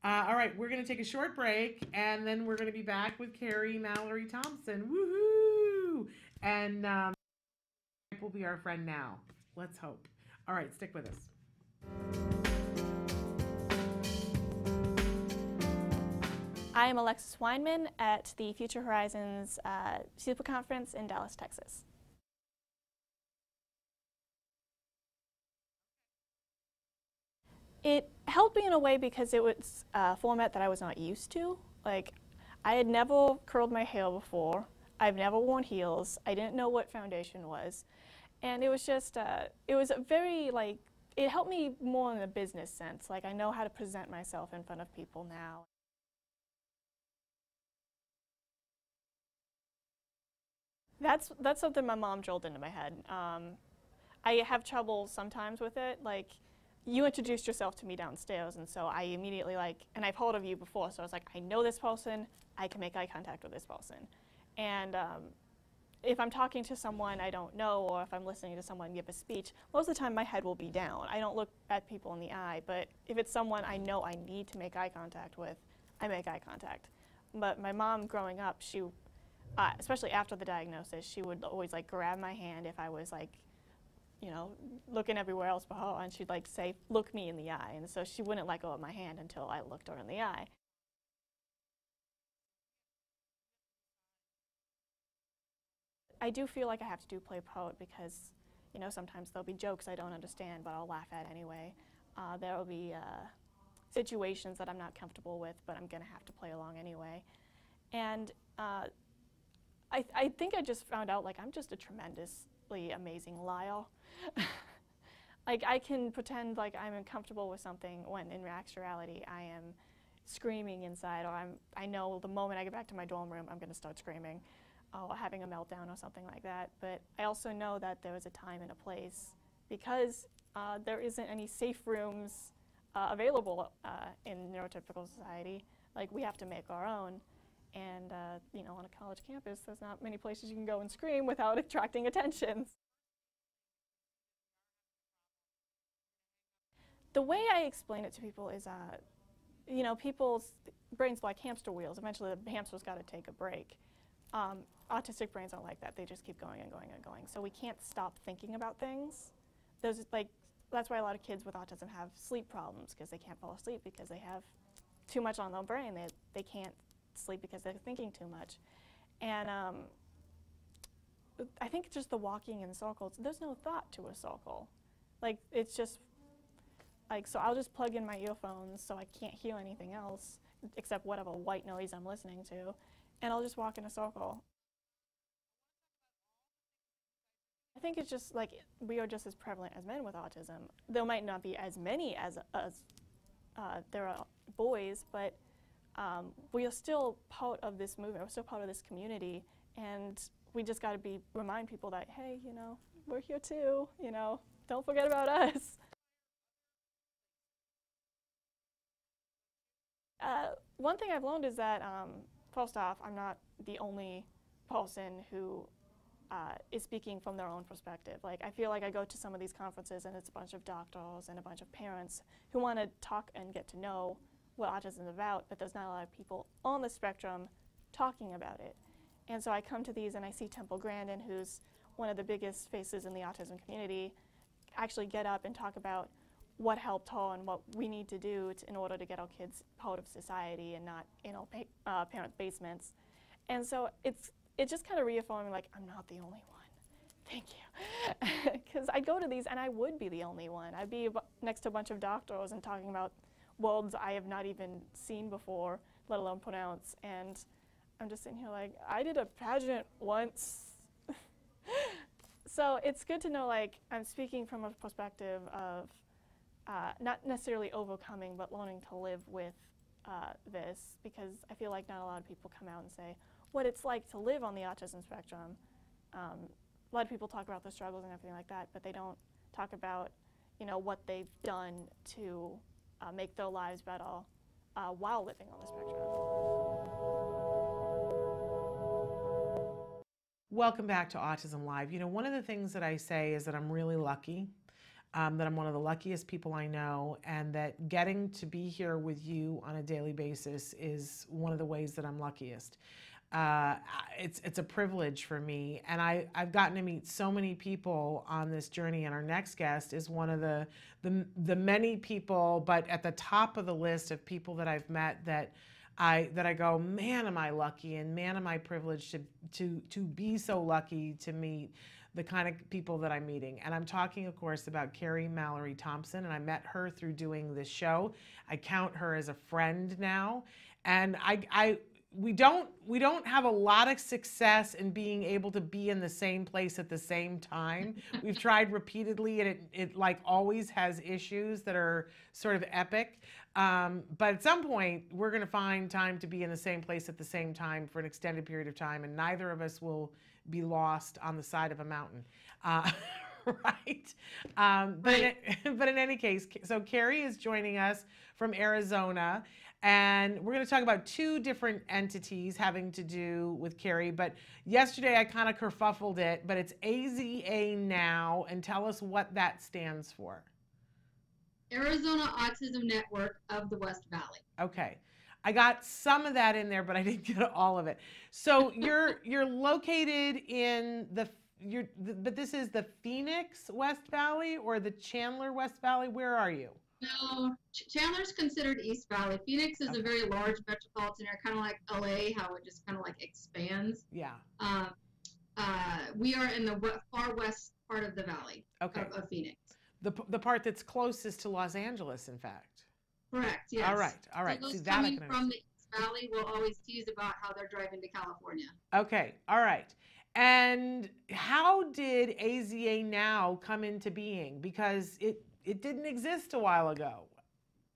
All right, we're going to take a short break, and then we're going to be back with Carrie Mallory Thompson. Woohoo! And will be our friend now. Let's hope. All right, stick with us. I am Alexis Weinman at the Future Horizons Super Conference in Dallas, Texas. It helped me in a way because it was a format that I was not used to. Like, I had never curled my hair before. I've never worn heels. I didn't know what foundation was. And it was just, it was a very, like, it helped me more in a business sense. Like, I know how to present myself in front of people now. That's something my mom drilled into my head. I have trouble sometimes with it. Like, you introduced yourself to me downstairs, and so I immediately, like, and I've heard of you before, so I was like, I know this person, I can make eye contact with this person. And if I'm talking to someone I don't know, or if I'm listening to someone give a speech, most of the time my head will be down. I don't look at people in the eye, but if it's someone I know I need to make eye contact with, I make eye contact. But my mom growing up, she, especially after the diagnosis, she would always like grab my hand if I was like, you know, looking everywhere else but her, and she'd like say, look me in the eye. And so she wouldn't let go of my hand until I looked her in the eye. I do feel like I have to do play part because, you know, sometimes there'll be jokes I don't understand, but I'll laugh at anyway. There will be situations that I'm not comfortable with, but I'm going to have to play along anyway. And I think I just found out, like, I'm just a tremendously amazing liar. Like, I can pretend like I'm uncomfortable with something when in actuality I am screaming inside, or I know the moment I get back to my dorm room I'm going to start screaming or having a meltdown or something like that. But I also know that there is a time and a place because there isn't any safe rooms available in neurotypical society. Like, we have to make our own. And, you know, on a college campus, there's not many places you can go and scream without attracting attention. The way I explain it to people is, you know, people's brains are like hamster wheels. Eventually, the hamster's got to take a break. Autistic brains aren't like that. They just keep going and going and going. So we can't stop thinking about things. There's, like, that's why a lot of kids with autism have sleep problems, because they can't fall asleep because they have too much on their brain. They can't sleep because they're thinking too much. And I think just the walking in circles, there's no thought to a circle. Like, it's just, like, so I'll just plug in my earphones so I can't hear anything else except whatever white noise I'm listening to, and I'll just walk in a circle. I think it's just like we are just as prevalent as men with autism. There might not be as many as there are boys, but we are still part of this movement. We're still part of this community, and we just got to remind people that, hey, you know, we're here too. You know, don't forget about us. One thing I've learned is that, first off, I'm not the only person who is speaking from their own perspective. Like, I feel like I go to some of these conferences and it's a bunch of doctors and a bunch of parents who want to talk and get to know what autism is about, but there's not a lot of people on the spectrum talking about it. And so I come to these and I see Temple Grandin, who's one of the biggest faces in the autism community, actually get up and talk about what helped her and what we need to do in order to get our kids out of society and not in our parents' basements. And so it's just kind of reaffirming, like, I'm not the only one. Thank you. Because I'd go to these and I would be the only one. I'd be next to a bunch of doctors and talking about worlds I have not even seen before, let alone pronounce. And I'm just sitting here like, I did a pageant once. So it's good to know, like, I'm speaking from a perspective of not necessarily overcoming, but learning to live with this, because I feel like not a lot of people come out and say what it's like to live on the autism spectrum. A lot of people talk about the struggles and everything like that, but they don't talk about, you know, what they've done to make their lives better while living on the spectrum. Welcome back to Autism Live. You know, one of the things that I say is that I'm really lucky, that I'm one of the luckiest people I know, and that getting to be here with you on a daily basis is one of the ways that I'm luckiest. It's a privilege for me, and I've gotten to meet so many people on this journey, and our next guest is one of the many people, but at the top of the list of people that I've met that I go, man, am I lucky, and man, am I privileged to be so lucky to meet the kind of people that I'm meeting. And I'm talking, of course, about Carrie Mallory Thompson, and I met her through doing this show. I count her as a friend now, and we don't have a lot of success in being able to be in the same place at the same time. We've tried repeatedly, and it like always has issues that are sort of epic. But at some point, we're going to find time to be in the same place at the same time for an extended period of time, and neither of us will be lost on the side of a mountain. Right? But in any case, so Carrie is joining us from Arizona, and we're going to talk about two different entities having to do with Carrie. But yesterday I kind of kerfuffled it, but it's AZA Now, and tell us what that stands for. Arizona Autism Network of the West Valley. Okay. I got some of that in there, but I didn't get all of it. So you're located in but this is the Phoenix West Valley or the Chandler West Valley? Where are you? No, Chandler's considered East Valley. Phoenix is a very large metropolitan area, kind of like LA, how it just kind of like expands. Yeah. We are in the far west part of the valley of Phoenix. The part that's closest to Los Angeles, in fact. Correct, yes. All right. So those See, that coming from the East Valley will always tease about how they're driving to California. Okay, all right. And how did AZA Now come into being? Because it didn't exist a while ago.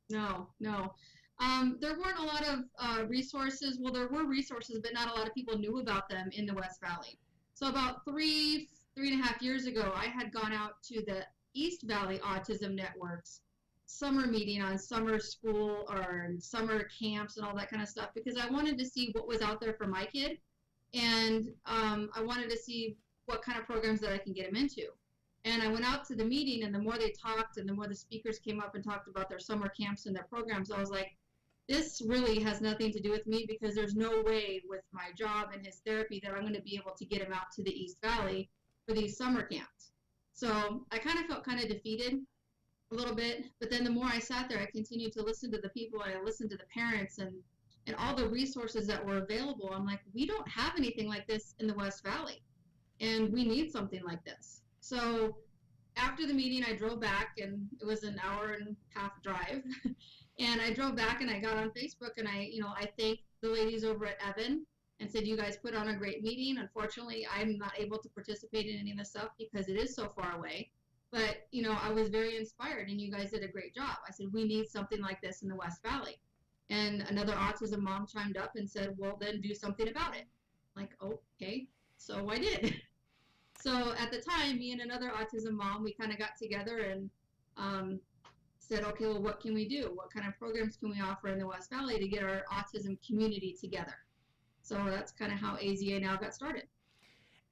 No. There weren't a lot of resources. Well, there were resources, but not a lot of people knew about them in the West Valley. So about three and a half years ago, I had gone out to the East Valley Autism Network's summer meeting on summer school or summer camps and all that kind of stuff, because I wanted to see what was out there for my kid, and I wanted to see what kind of programs that I can get him into. And I went out to the meeting, and the more they talked and the more the speakers came up and talked about their summer camps and their programs, I was like, this really has nothing to do with me, because there's no way with my job and his therapy that I'm going to be able to get him out to the East Valley for these summer camps. So I kind of felt kind of defeated a little bit, but then the more I sat there, I continued to listen to the people, and I listened to the parents and all the resources that were available. I'm like, we don't have anything like this in the West Valley, and we need something like this. So after the meeting, I drove back, and it was an hour and a half drive. And I drove back, and I got on Facebook, and I thanked the ladies over at Evan and said, you guys put on a great meeting. Unfortunately, I'm not able to participate in any of this stuff because it is so far away. But, I was very inspired, and you guys did a great job. I said, we need something like this in the West Valley. And another autism mom chimed up and said, well, then do something about it. I'm like, okay. So I did. So at the time, me and another autism mom, we kind of got together and said, okay, well, what can we do? What kind of programs can we offer in the West Valley to get our autism community together? So that's kind of how AZA Now got started.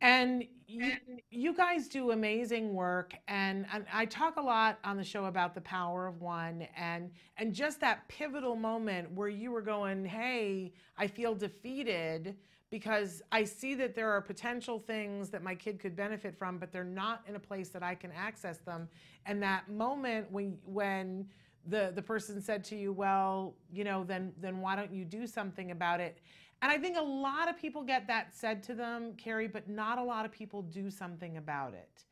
And you guys do amazing work, and I talk a lot on the show about the power of one, and just that pivotal moment where you were going, hey, I feel defeated because I see that there are potential things that my kid could benefit from, but they're not in a place that I can access them. And that moment when the person said to you, well, then why don't you do something about it? And I think a lot of people get that said to them, Carrie, but not a lot of people do something about it.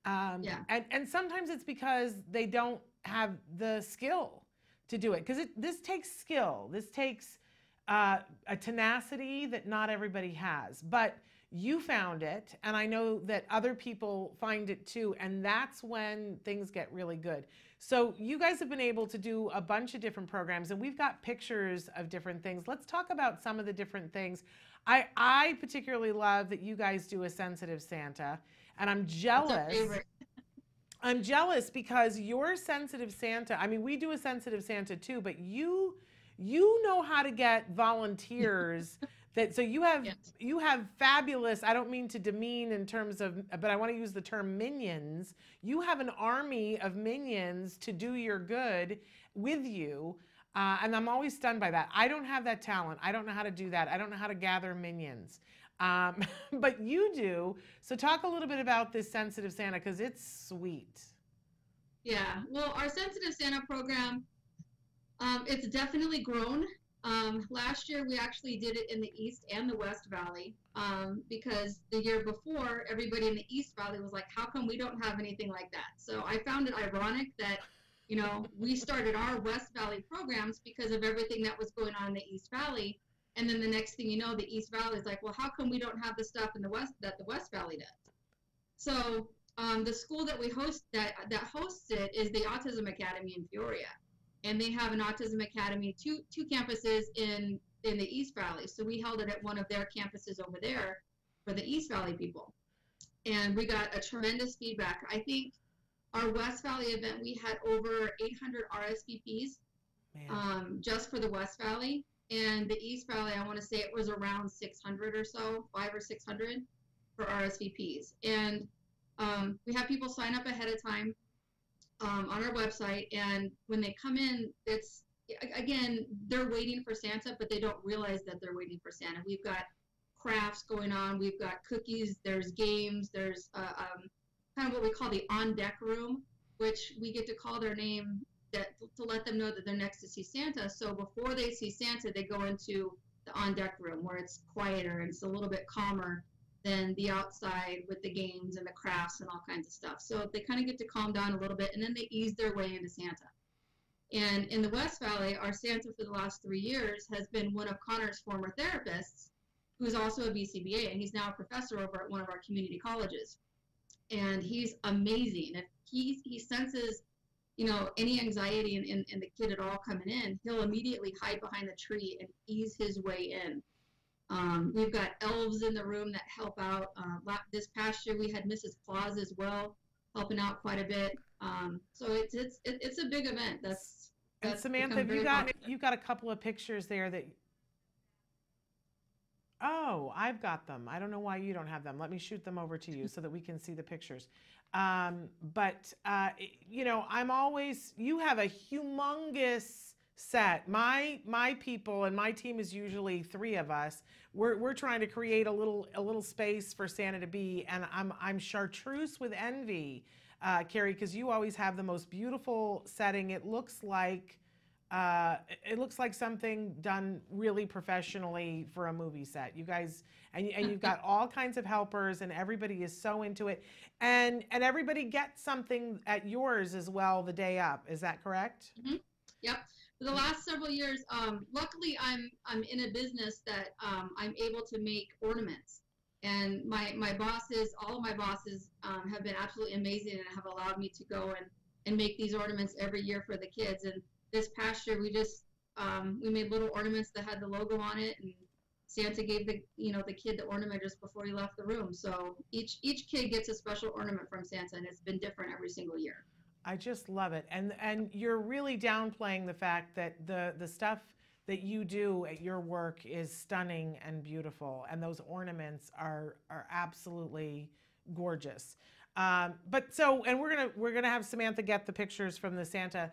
And sometimes it's because they don't have the skill to do it. Because this takes skill. This takes a tenacity that not everybody has. But you found it, and I know that other people find it too, and that's when things get really good. So you guys have been able to do a bunch of different programs, and we've got pictures of different things. Let's talk about some of the different things. I particularly love that you guys do a sensitive Santa, and I'm jealous. That's our favorite. I'm jealous because your sensitive Santa, I mean, we do a sensitive Santa too, but you you know how to get volunteers that, so you have fabulous, I don't mean to demean in terms of, but I want to use the term minions. You have an army of minions to do your good with you. And I'm always stunned by that. I don't have that talent. I don't know how to do that. I don't know how to gather minions. But you do. So talk a little bit about this Sensitive Santa, because it's sweet. Yeah, well, our Sensitive Santa program, it's definitely grown. Last year, we actually did it in the East and the West Valley, because the year before, everybody in the East Valley was like, how come we don't have anything like that? So I found it ironic that, you know, we started our West Valley programs because of everything that was going on in the East Valley. And then the next thing you know, the East Valley is like, well, how come we don't have the stuff in the West that the West Valley does? So the school that we host that hosts it is the Autism Academy in Peoria. And they have an Autism Academy, two campuses in the East Valley. So we held it at one of their campuses over there for the East Valley people. And we got a tremendous feedback. I think our West Valley event, we had over 800 RSVPs just for the West Valley. And the East Valley, I want to say it was around 600 or so, 500 or 600 for RSVPs. And we have people sign up ahead of time on our website, and when they come in, it's, again, they're waiting for Santa, but they don't realize that they're waiting for Santa. We've got crafts going on, we've got cookies, there's games, there's kind of what we call the on-deck room, which we get to call their name to let them know that they're next to see Santa. So before they see Santa, they go into the on-deck room where it's quieter and it's a little bit calmer than the outside with the games and the crafts and all kinds of stuff. So they kind of get to calm down a little bit, and then they ease their way into Santa. And in the West Valley, our Santa for the last 3 years has been one of Connor's former therapists, who's also a BCBA, and he's now a professor over at one of our community colleges. And he's amazing. If he senses, you know, any anxiety in the kid at all coming in, he'll immediately hide behind the tree and ease his way in. We've got elves in the room that help out. This past year we had Mrs. Claus as well, helping out quite a bit. So it's a big event. And Samantha, you got a couple of pictures there that. Oh, I've got them. I don't know why you don't have them. Let me shoot them over to you so that we can see the pictures. You know, you have a humongous set. My people and my team is usually 3 of us. We're trying to create a little space for Santa to be, and I'm chartreuse with envy, Carrie, because you always have the most beautiful setting. It looks like something done really professionally for a movie set. You guys, and you've got all kinds of helpers, and everybody is so into it, and everybody gets something at yours as well the day up. Is that correct? Mm-hmm. Yep. For the last several years, luckily I'm in a business that I'm able to make ornaments, and my bosses, all of my bosses, have been absolutely amazing and have allowed me to go and make these ornaments every year for the kids. And this past year, we just we made little ornaments that had the logo on it, and Santa gave the kid the ornament just before he left the room. So each kid gets a special ornament from Santa, and it's been different every single year. I just love it, and you're really downplaying the fact that the stuff that you do at your work is stunning and beautiful, and those ornaments are absolutely gorgeous. And we're gonna have Samantha get the pictures from the Santa,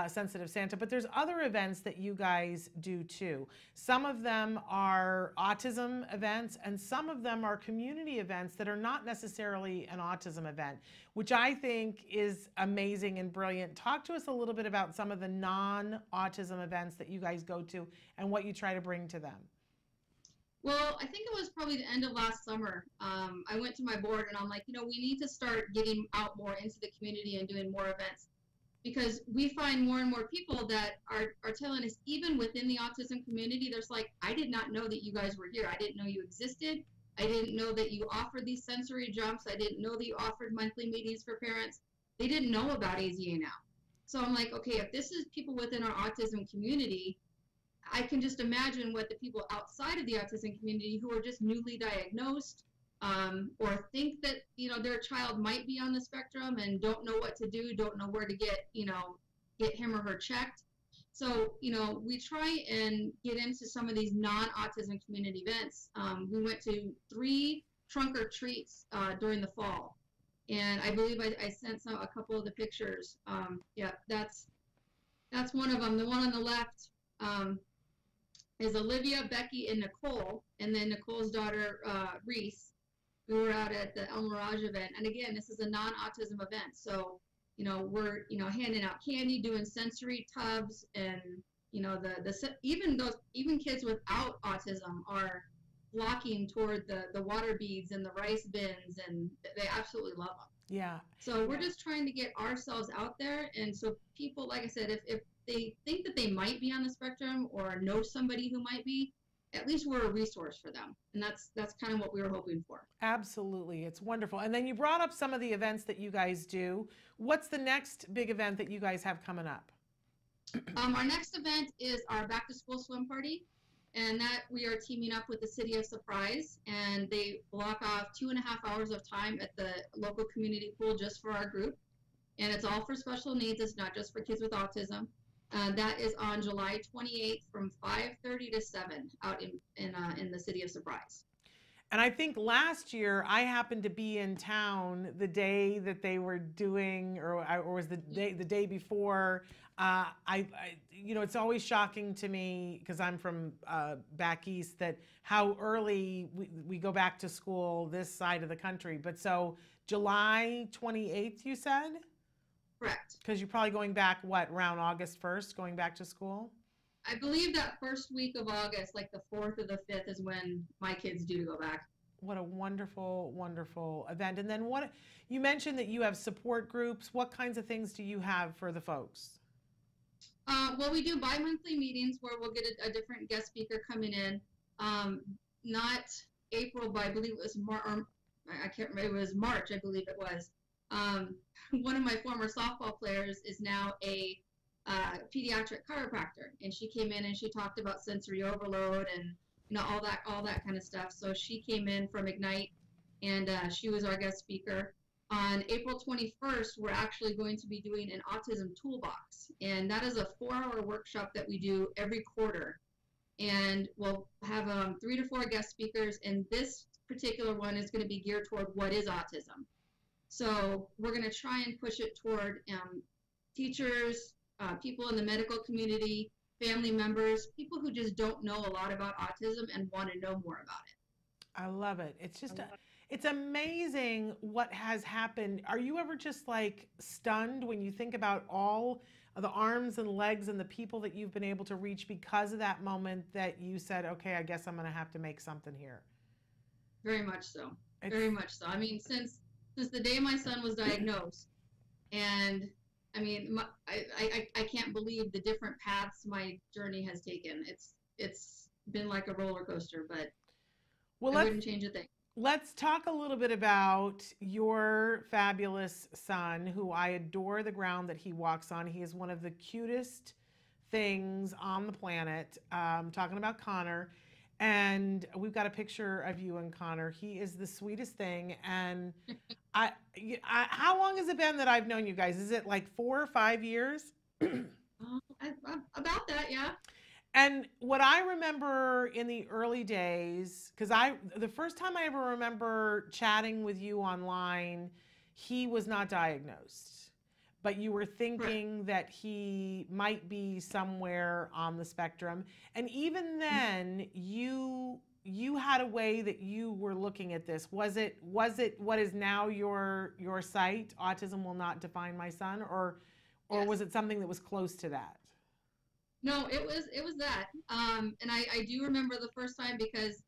Sensitive Santa, but there's other events that you guys do too. Some of them are autism events, and some of them are community events that are not necessarily an autism event, which I think is amazing and brilliant. Talk to us a little bit about some of the non-autism events that you guys go to and what you try to bring to them. Well, I think it was probably the end of last summer. I went to my board and I'm like, we need to start getting out more into the community and doing more events, because we find more and more people that are telling us, even within the autism community, there's like, I did not know that you guys were here. I didn't know you existed. I didn't know that you offered these sensory jumps. I didn't know that you offered monthly meetings for parents. They didn't know about AZA now. So I'm like, okay, if this is people within our autism community, I can just imagine what the people outside of the autism community who are just newly diagnosed, or think that, their child might be on the spectrum and don't know what to do, don't know where to get him or her checked. So, we try and get into some of these non-autism community events. We went to 3 trunk or treats during the fall. And I believe I sent a couple of the pictures. Yeah, that's one of them. The one on the left is Olivia, Becky, and Nicole. And then Nicole's daughter, Reese. We were out at the El Mirage event. And again, this is a non-autism event. So, we're, handing out candy, doing sensory tubs, and, even kids without autism are flocking toward the water beads and the rice bins, and they absolutely love them. Yeah. So we're just trying to get ourselves out there. And so people, like I said, if they think that they might be on the spectrum or know somebody who might be, at least we're a resource for them. And that's kind of what we were hoping for. Absolutely. It's wonderful. And then you brought up some of the events that you guys do. What's the next big event that you guys have coming up? Our next event is our back to school swim party. And that we are teaming up with the City of Surprise, and they block off 2.5 hours of time at the local community pool just for our group. And it's all for special needs. It's not just for kids with autism. That is on July 28th from 5:30 to 7 out in the City of Surprise. And I think last year I happened to be in town the day that they were doing, or was the day before. It's always shocking to me, because I'm from back east, that how early we go back to school this side of the country. But so July 28th, you said? Correct. Because you're probably going back, around August 1st, going back to school? I believe that first week of August, like the 4th or the 5th, is when my kids do go back. What a wonderful, wonderful event. And then you mentioned that you have support groups. What kinds of things do you have for the folks? Well, we do bi-monthly meetings where we'll get a different guest speaker coming in. Not April, but I believe it was I can't remember. It was March, I believe it was. One of my former softball players is now a pediatric chiropractor, and she came in and she talked about sensory overload and all that kind of stuff. So she came in from Ignite, and she was our guest speaker. On April 21st, we're actually going to be doing an autism toolbox, and that is a 4-hour workshop that we do every quarter. And we'll have 3 to 4 guest speakers, and this particular one is going to be geared toward what is autism. So we're going to try and push it toward teachers, people in the medical community, family members, people who just don't know a lot about autism and want to know more about it. I love it. It's just it's amazing what has happened. Are you ever just like stunned when you think about all of the arms and legs and the people that you've been able to reach because of that moment that you said, okay, I guess I'm going to have to make something here? Very much so. Very much so. I mean, since the day my son was diagnosed, and I mean, I can't believe the different paths my journey has taken. It's been like a roller coaster, but I wouldn't change a thing. Let's talk a little bit about your fabulous son, who I adore the ground that he walks on. He is one of the cutest things on the planet. Talking about Connor, and we've got a picture of you and Connor. He is the sweetest thing. And how long has it been that I've known you guys? Is it like 4 or 5 years? About that, yeah. And what I remember in the early days, because the first time I ever remember chatting with you online, he was not diagnosed, but you were thinking that he might be somewhere on the spectrum. And even then, you had a way that you were looking at this. Was it what is now your site, Autism Will Not Define My Son, or was it something that was close to that? No, it was that. And I do remember the first time because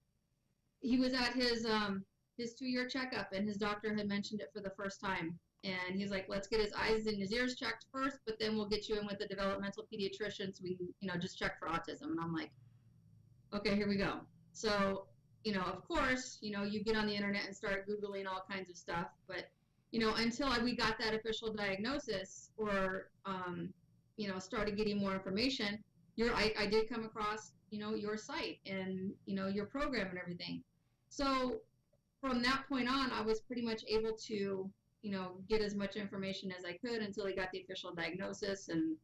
he was at his 2-year checkup, and his doctor had mentioned it for the first time. And he's like, let's get his eyes and his ears checked first, but then we'll get you in with a developmental pediatrician so we can, just check for autism. And I'm like, okay, here we go. So, of course, you get on the internet and start Googling all kinds of stuff. But, until we got that official diagnosis or, started getting more information, I did come across, your site and, your program and everything. So from that point on, I was pretty much able to, get as much information as I could until he got the official diagnosis. And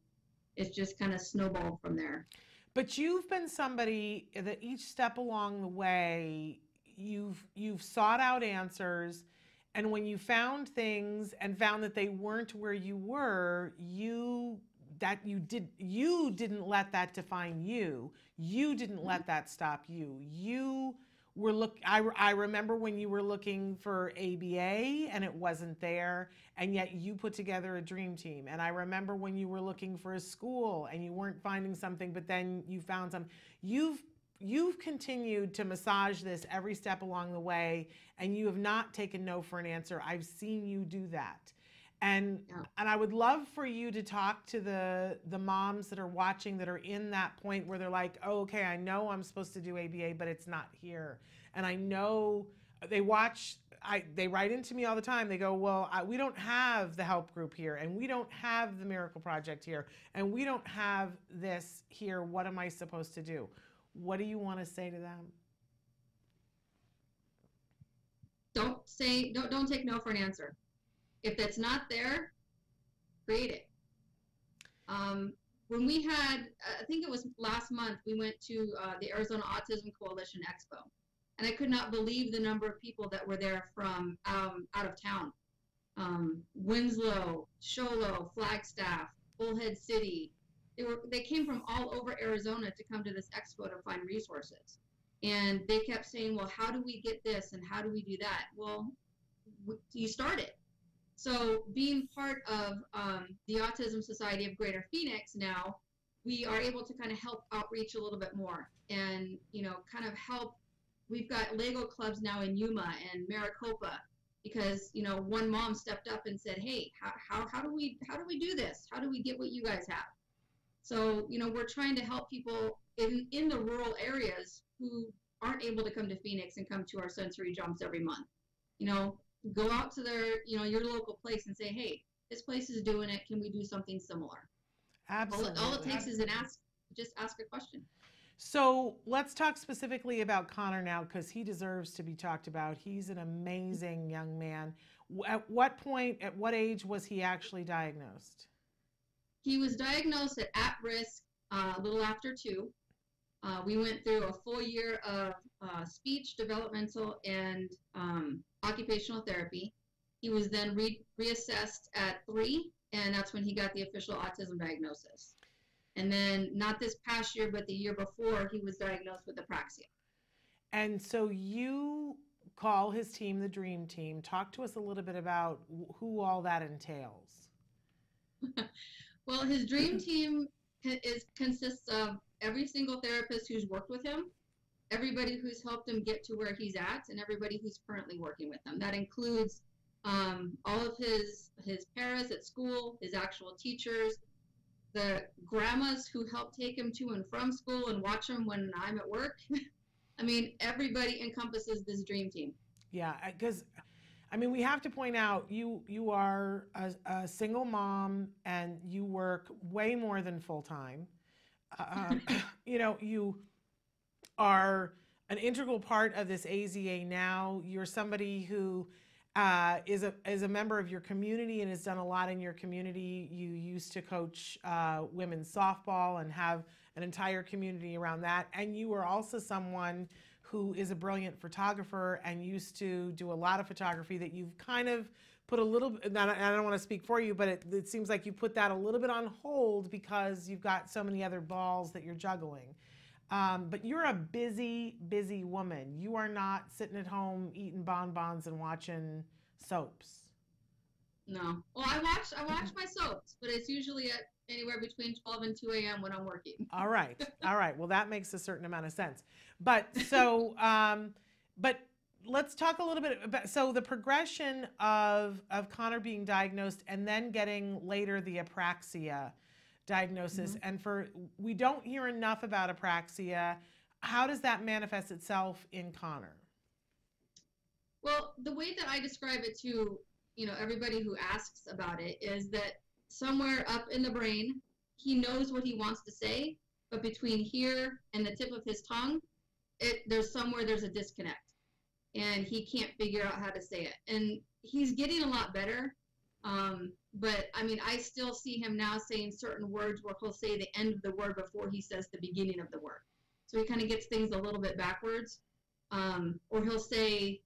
it's just kind of snowballed from there. But you've been somebody that each step along the way, you've sought out answers, and when you found things and found that they weren't where you were, you didn't let that define you. You didn't let that stop you. You were I remember when you were looking for ABA and it wasn't there, and yet you put together a dream team. And I remember when you were looking for a school and you weren't finding something, but then you found something. You've continued to massage this every step along the way, and you have not taken no for an answer. I've seen you do that. And I would love for you to talk to the moms that are watching that are in that point where they're like, oh, okay, I know I'm supposed to do ABA, but it's not here. And I know they write into me all the time. They go, well, we don't have the help group here, and we don't have the Miracle Project here, and we don't have this here. What am I supposed to do? What do you want to say to them? Don't take no for an answer. If that's not there, create it. When we had, I think it was last month, we went to the Arizona Autism Coalition Expo, and I could not believe the number of people that were there from out of town. Winslow, Show Low, Flagstaff, Bullhead City. They came from all over Arizona to come to this expo to find resources. And they kept saying, well, how do we get this and how do we do that? Well, you started. So being part of the Autism Society of Greater Phoenix now, we are able to kind of help outreach a little bit more and, kind of help. We've got Lego clubs now in Yuma and Maricopa because, one mom stepped up and said, hey, how do we do this? How do we get what you guys have? So, we're trying to help people in the rural areas who aren't able to come to Phoenix and come to our sensory jumps every month. Go out to their, your local place and say, hey, this place is doing it. Can we do something similar? Absolutely. All it takes is just ask a question. So let's talk specifically about Connor now, because he deserves to be talked about. He's an amazing young man. At what age was he actually diagnosed? He was diagnosed at risk a little after 2. We went through a full year of speech, developmental, and occupational therapy. He was then reassessed at 3, and that's when he got the official autism diagnosis. And then not this past year, but the year before, he was diagnosed with apraxia. And so you call his team the Dream Team. Talk to us a little bit about who all that entails. Well, his Dream Team consists of every single therapist who's worked with him, everybody who's helped him get to where he's at, and everybody who's currently working with him. That includes all of his paras at school, his actual teachers, the grandmas who help take him to and from school and watch him when I'm at work. I mean, everybody encompasses this Dream Team. Yeah, because we have to point out you are a single mom and you work way more than full time. You are an integral part of this AZA now. You're somebody who is a member of your community and has done a lot in your community. You used to coach women's softball and have an entire community around that. And you are also someone who is a brilliant photographer and used to do a lot of photography that you've kind of put a little bit, I don't want to speak for you, but it seems like you put that a little bit on hold because you've got so many other balls that you're juggling. But you're a busy, busy woman. You are not sitting at home eating bonbons and watching soaps. No. Well, I watch my soaps, but it's usually at anywhere between 12 and 2 a.m. when I'm working. All right. Well, that makes a certain amount of sense. But so, but let's talk a little bit about, so the progression of Connor being diagnosed and then getting later the apraxia diagnosis. Mm-hmm. And we don't hear enough about apraxia. How does that manifest itself in Connor? Well, the way that I describe it to, everybody who asks about it is that somewhere up in the brain, he knows what he wants to say, but between here and the tip of his tongue, there's a disconnect, and he can't figure out how to say it. And he's getting a lot better. But I mean, I still see him now saying certain words where he'll say the end of the word before he says the beginning of the word. So he kind of gets things a little bit backwards. Or he'll say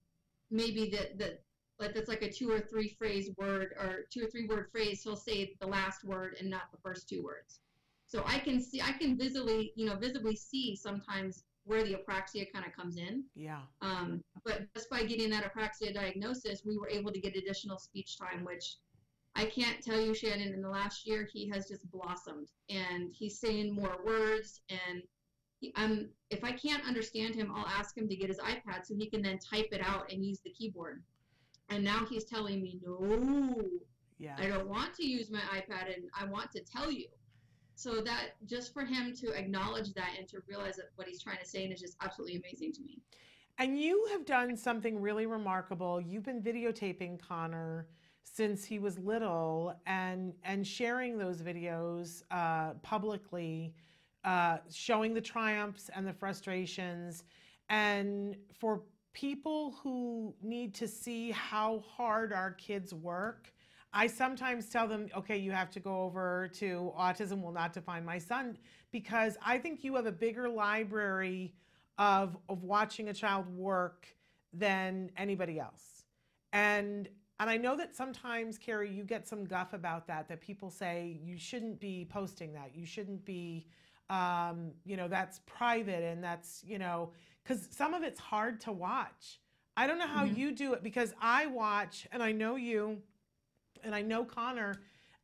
maybe that like that's like a 2 or 3 phrase word or 2 or 3 word phrase. He'll say the last word and not the first 2 words. So I can visibly see sometimes where the apraxia kind of comes in. Yeah. But just by getting that apraxia diagnosis, we were able to get additional speech time, which I can't tell you, Shannon, in the last year, he has just blossomed, and he's saying more words. And if I can't understand him, I'll ask him to get his iPad so he can then type it out and use the keyboard. And now he's telling me, no, I don't want to use my iPad, and I want to tell you. So that just for him to acknowledge that and to realize that what he's trying to say is just absolutely amazing to me. And you have done something really remarkable. You've been videotaping Connor since he was little and sharing those videos publicly, showing the triumphs and the frustrations. And for people who need to see how hard our kids work, I sometimes tell them, okay, you have to go over to Autism Will Not Define My Son, because I think you have a bigger library of watching a child work than anybody else. And I know that sometimes, Carrie, you get some guff about that people say you shouldn't be posting that. You shouldn't be, that's private, and that's, because some of it's hard to watch. I don't know how you do it, because I watch, and I know you, and I know Connor,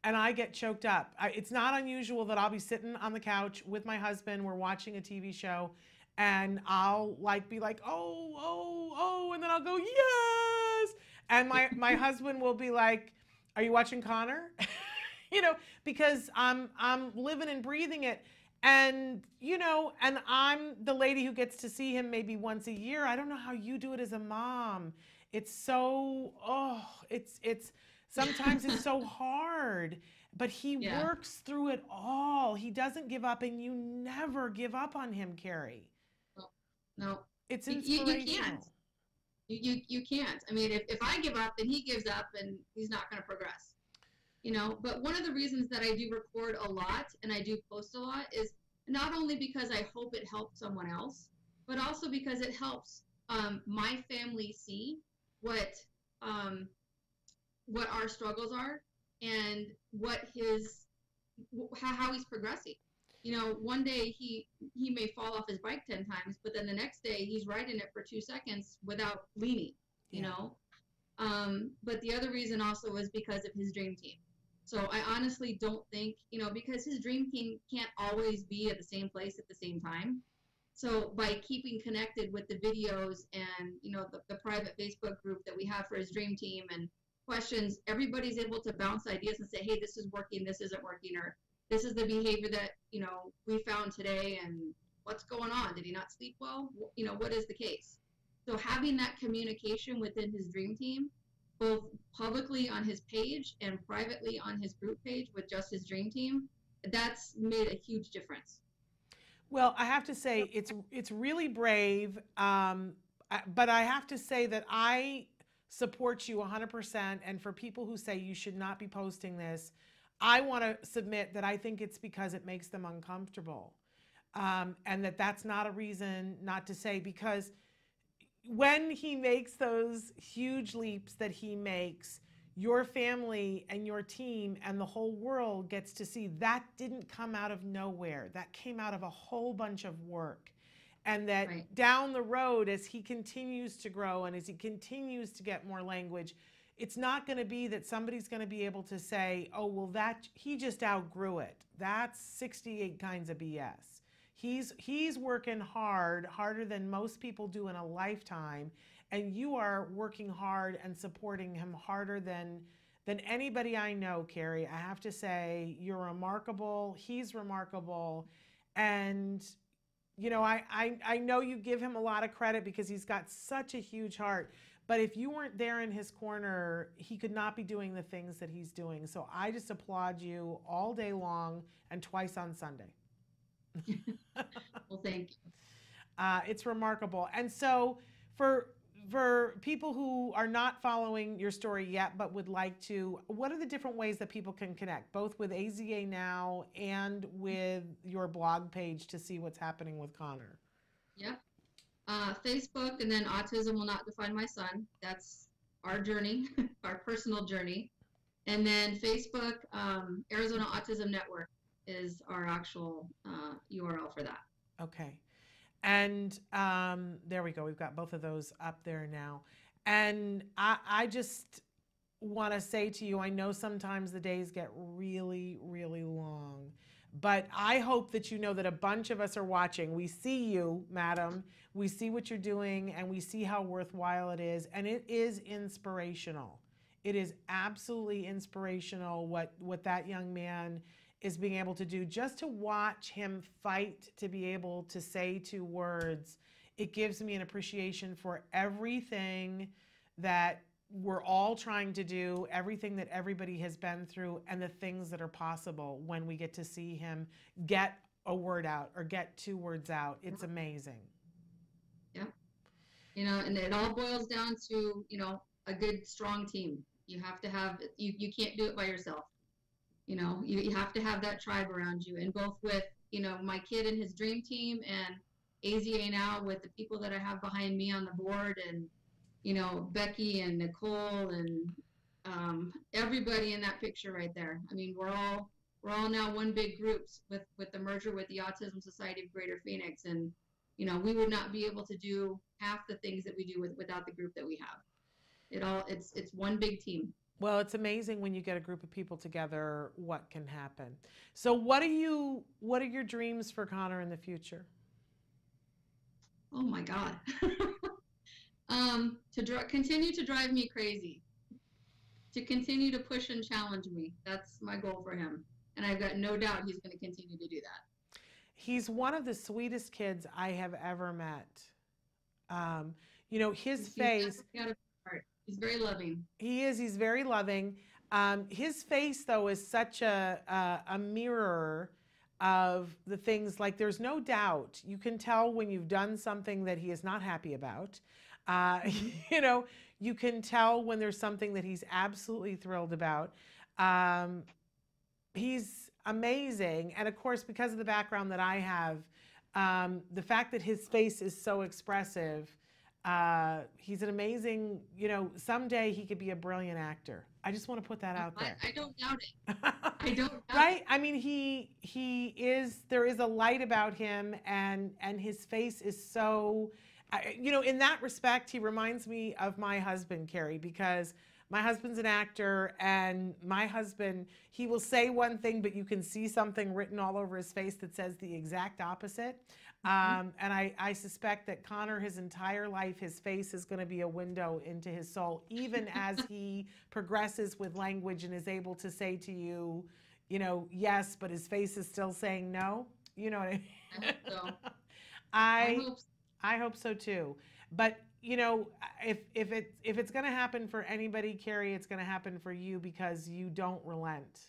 and I get choked up. It's not unusual that I'll be sitting on the couch with my husband, we're watching a TV show, and I'll be like, oh, and then I'll go, yes. And my husband will be like, are you watching Connor? Because I'm living and breathing it. And, and I'm the lady who gets to see him maybe once a year. I don't know how you do it as a mom. It's so, sometimes it's so hard, but he works through it all. He doesn't give up, and you never give up on him, Carrie. No. It's inspirational. You can't. I mean, if I give up, then he gives up, and he's not going to progress. But one of the reasons that I do record a lot and I do post a lot is not only because I hope it helps someone else, but also because it helps my family see what our struggles are and how he's progressing. One day he may fall off his bike 10 times, but then the next day he's riding it for 2 seconds without leaning, But the other reason also is because of his dream team. So I honestly don't think, because his dream team can't always be at the same place at the same time. So by keeping connected with the videos and, the private Facebook group that we have for his dream team and questions, everybody's able to bounce ideas and say, hey, this is working, this isn't working, or this is the behavior that, we found today, and what's going on? Did he not sleep well? What is the case? So having that communication within his dream team, both publicly on his page and privately on his group page with just his dream team, that's made a huge difference. Well, I have to say it's really brave, but I have to say that I support you 100%. And for people who say you should not be posting this, I want to submit that I think it's because it makes them uncomfortable, and that's not a reason not to say, because when he makes those huge leaps that he makes, your family and your team and the whole world gets to see that didn't come out of nowhere. That came out of a whole bunch of work. And that down the road, as he continues to grow and as he continues to get more language, it's not going to be that somebody's going to be able to say, oh, well, he just outgrew it. That's 68 kinds of BS. He's working harder than most people do in a lifetime, and you are working hard and supporting him harder than anybody I know, Carrie. I have to say, you're remarkable. He's remarkable. And, I know you give him a lot of credit because he's got such a huge heart. But if you weren't there in his corner, he could not be doing the things that he's doing. So I just applaud you all day long and twice on Sunday. Well, thank you. It's remarkable. And so for for people who are not following your story yet but would like to, what are the different ways that people can connect, both with AZA Now and with your blog page to see what's happening with Connor? Yep. Facebook, and then Autism Will Not Define My Son. That's our journey, our personal journey. And then Facebook, Arizona Autism Network is our actual URL for that. Okay. And there we go. We've got both of those up there now. And I just want to say to you, I know sometimes the days get really, really long, but I hope that you know that a bunch of us are watching. We see you, madam. We see what you're doing, and we see how worthwhile it is. And it is inspirational. It is absolutely inspirational what that young man is being able to do. Just to watch him fight to be able to say 2 words, it gives me an appreciation for everything that we're all trying to do, everything that everybody has been through, and the things that are possible when we get to see him get a word out or get 2 words out. It's amazing. Yeah. You know, and it all boils down to, you know, a good, strong team. You have to have, you can't do it by yourself. You know, you have to have that tribe around you, and both with, you know, my kid and his dream team, and AZA Now with the people that I have behind me on the board, and, you know, Becky and Nicole and everybody in that picture right there. I mean, we're all now one big group with the merger with the Autism Society of Greater Phoenix, and, you know, we would not be able to do half the things that we do without the group that we have. It's one big team. Well, it's amazing when you get a group of people together, what can happen. So what are your dreams for Connor in the future? Oh my God. To continue to drive me crazy, to continue to push and challenge me. That's my goal for him. And I've got no doubt he's going to continue to do that. He's one of the sweetest kids I have ever met. You know, his face. He's very loving. He is. He's very loving. His face, though, is such a mirror of the things. Like, there's no doubt. You can tell when you've done something that he is not happy about. You know, you can tell when there's something that he's absolutely thrilled about. He's amazing. And, of course, because of the background that I have, the fact that his face is so expressive, he's an amazing, you know, someday he could be a brilliant actor. I just want to put that out there. I don't doubt it. I don't doubt right? it. I mean, he is, there is a light about him, and his face is so, you know, in that respect, he reminds me of my husband, Carrie, because my husband's an actor, and my husband, he will say one thing, but you can see something written all over his face that says the exact opposite. And I suspect that Connor, his entire life, his face is going to be a window into his soul, even as he progresses with language and is able to say to you, you know, yes, but his face is still saying no. You know what I mean? I hope so. I hope so too. But, you know, if it's going to happen for anybody, Carrie, it's going to happen for you, because you don't relent.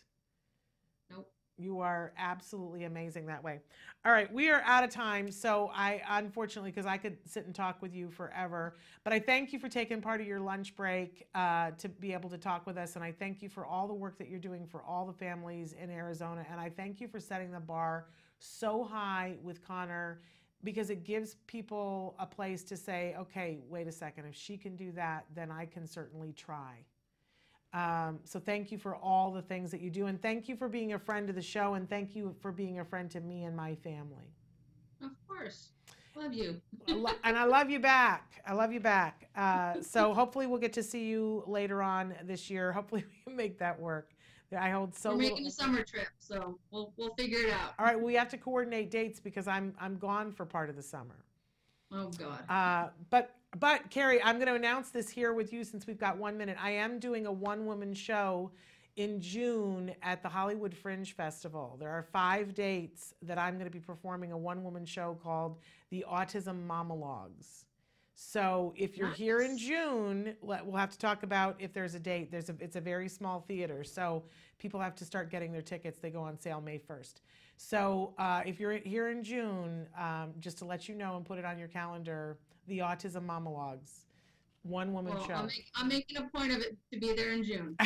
Nope. You are absolutely amazing that way. All right, we are out of time. So I, unfortunately, because I could sit and talk with you forever, but I thank you for taking part of your lunch break to be able to talk with us. And I thank you for all the work that you're doing for all the families in Arizona. And I thank you for setting the bar so high with Connor, because it gives people a place to say, okay, wait a second, if she can do that, then I can certainly try. So thank you for all the things that you do, and thank you for being a friend of the show, and thank you for being a friend to me and my family. Of course. Love you. And I love you back. I love you back. So hopefully we'll get to see you later on this year. Hopefully we can make that work. I hold so We're little. making a summer trip, so we'll figure it out. All right, we have to coordinate dates because I'm gone for part of the summer. Oh God. But Carrie, I'm going to announce this here with you since we've got 1 minute. I am doing a one-woman show in June at the Hollywood Fringe Festival. There are 5 dates that I'm going to be performing a one-woman show called the Autism Monologues. So if you're here in June, we'll have to talk about if there's a date. It's a very small theater, so people have to start getting their tickets. They go on sale May 1st. So if you're here in June, just to let you know and put it on your calendar, the Autism Monologues. One-woman show. I'm making a point of it to be there in June.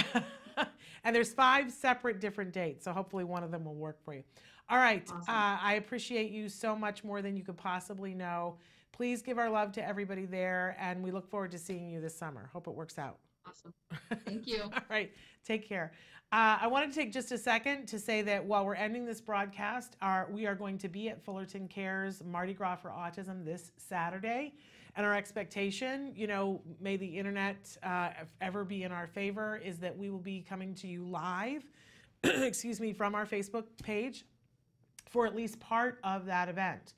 And there's 5 separate different dates, so hopefully one of them will work for you. All right. Awesome. I appreciate you so much more than you could possibly know. Please give our love to everybody there, and we look forward to seeing you this summer. Hope it works out. Awesome. Thank you. All right. Take care. I wanted to take just a second to say that while we're ending this broadcast, we are going to be at Fullerton Cares Mardi Gras for Autism this Saturday. And our expectation, you know, may the internet ever be in our favor, is that we will be coming to you live, excuse me, from our Facebook page for at least part of that event.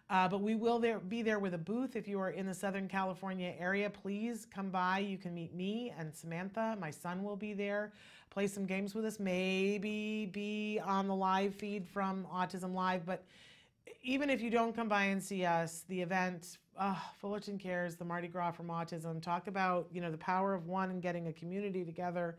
But we will be there with a booth. If you are in the Southern California area, please come by. You can meet me and Samantha. My son will be there. Play some games with us. Maybe be on the live feed from Autism Live. But even if you don't come by and see us, the event, Fullerton Cares, the Mardi Gras from Autism, talk about, you know, the power of one and getting a community together.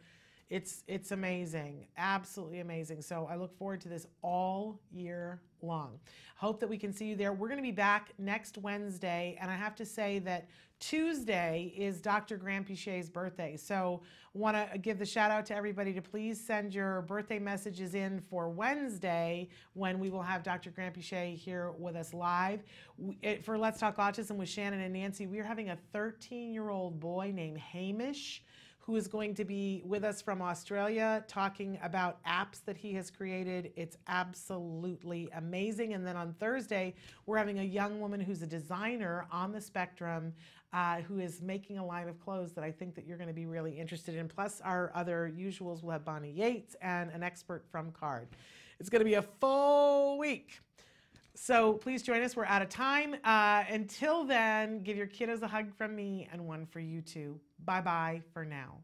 It's amazing, absolutely amazing. So I look forward to this all year long. Hope that we can see you there. We're going to be back next Wednesday, and I have to say that Tuesday is Dr. Grant Pichet's birthday. So I want to give the shout out to everybody to please send your birthday messages in for Wednesday, when we will have Dr. Grant Pichet here with us live. For Let's Talk Autism with Shannon and Nancy, we are having a 13-year-old boy named Hamish, who is going to be with us from Australia, talking about apps that he has created. It's absolutely amazing. And then on Thursday, we're having a young woman who's a designer on the spectrum, who is making a line of clothes that I think that you're going to be really interested in. Plus, our other usuals will have Bonnie Yates and an expert from CARD. It's going to be a full week. So please join us. We're out of time. Until then, give your kiddos a hug from me and one for you too. Bye-bye for now.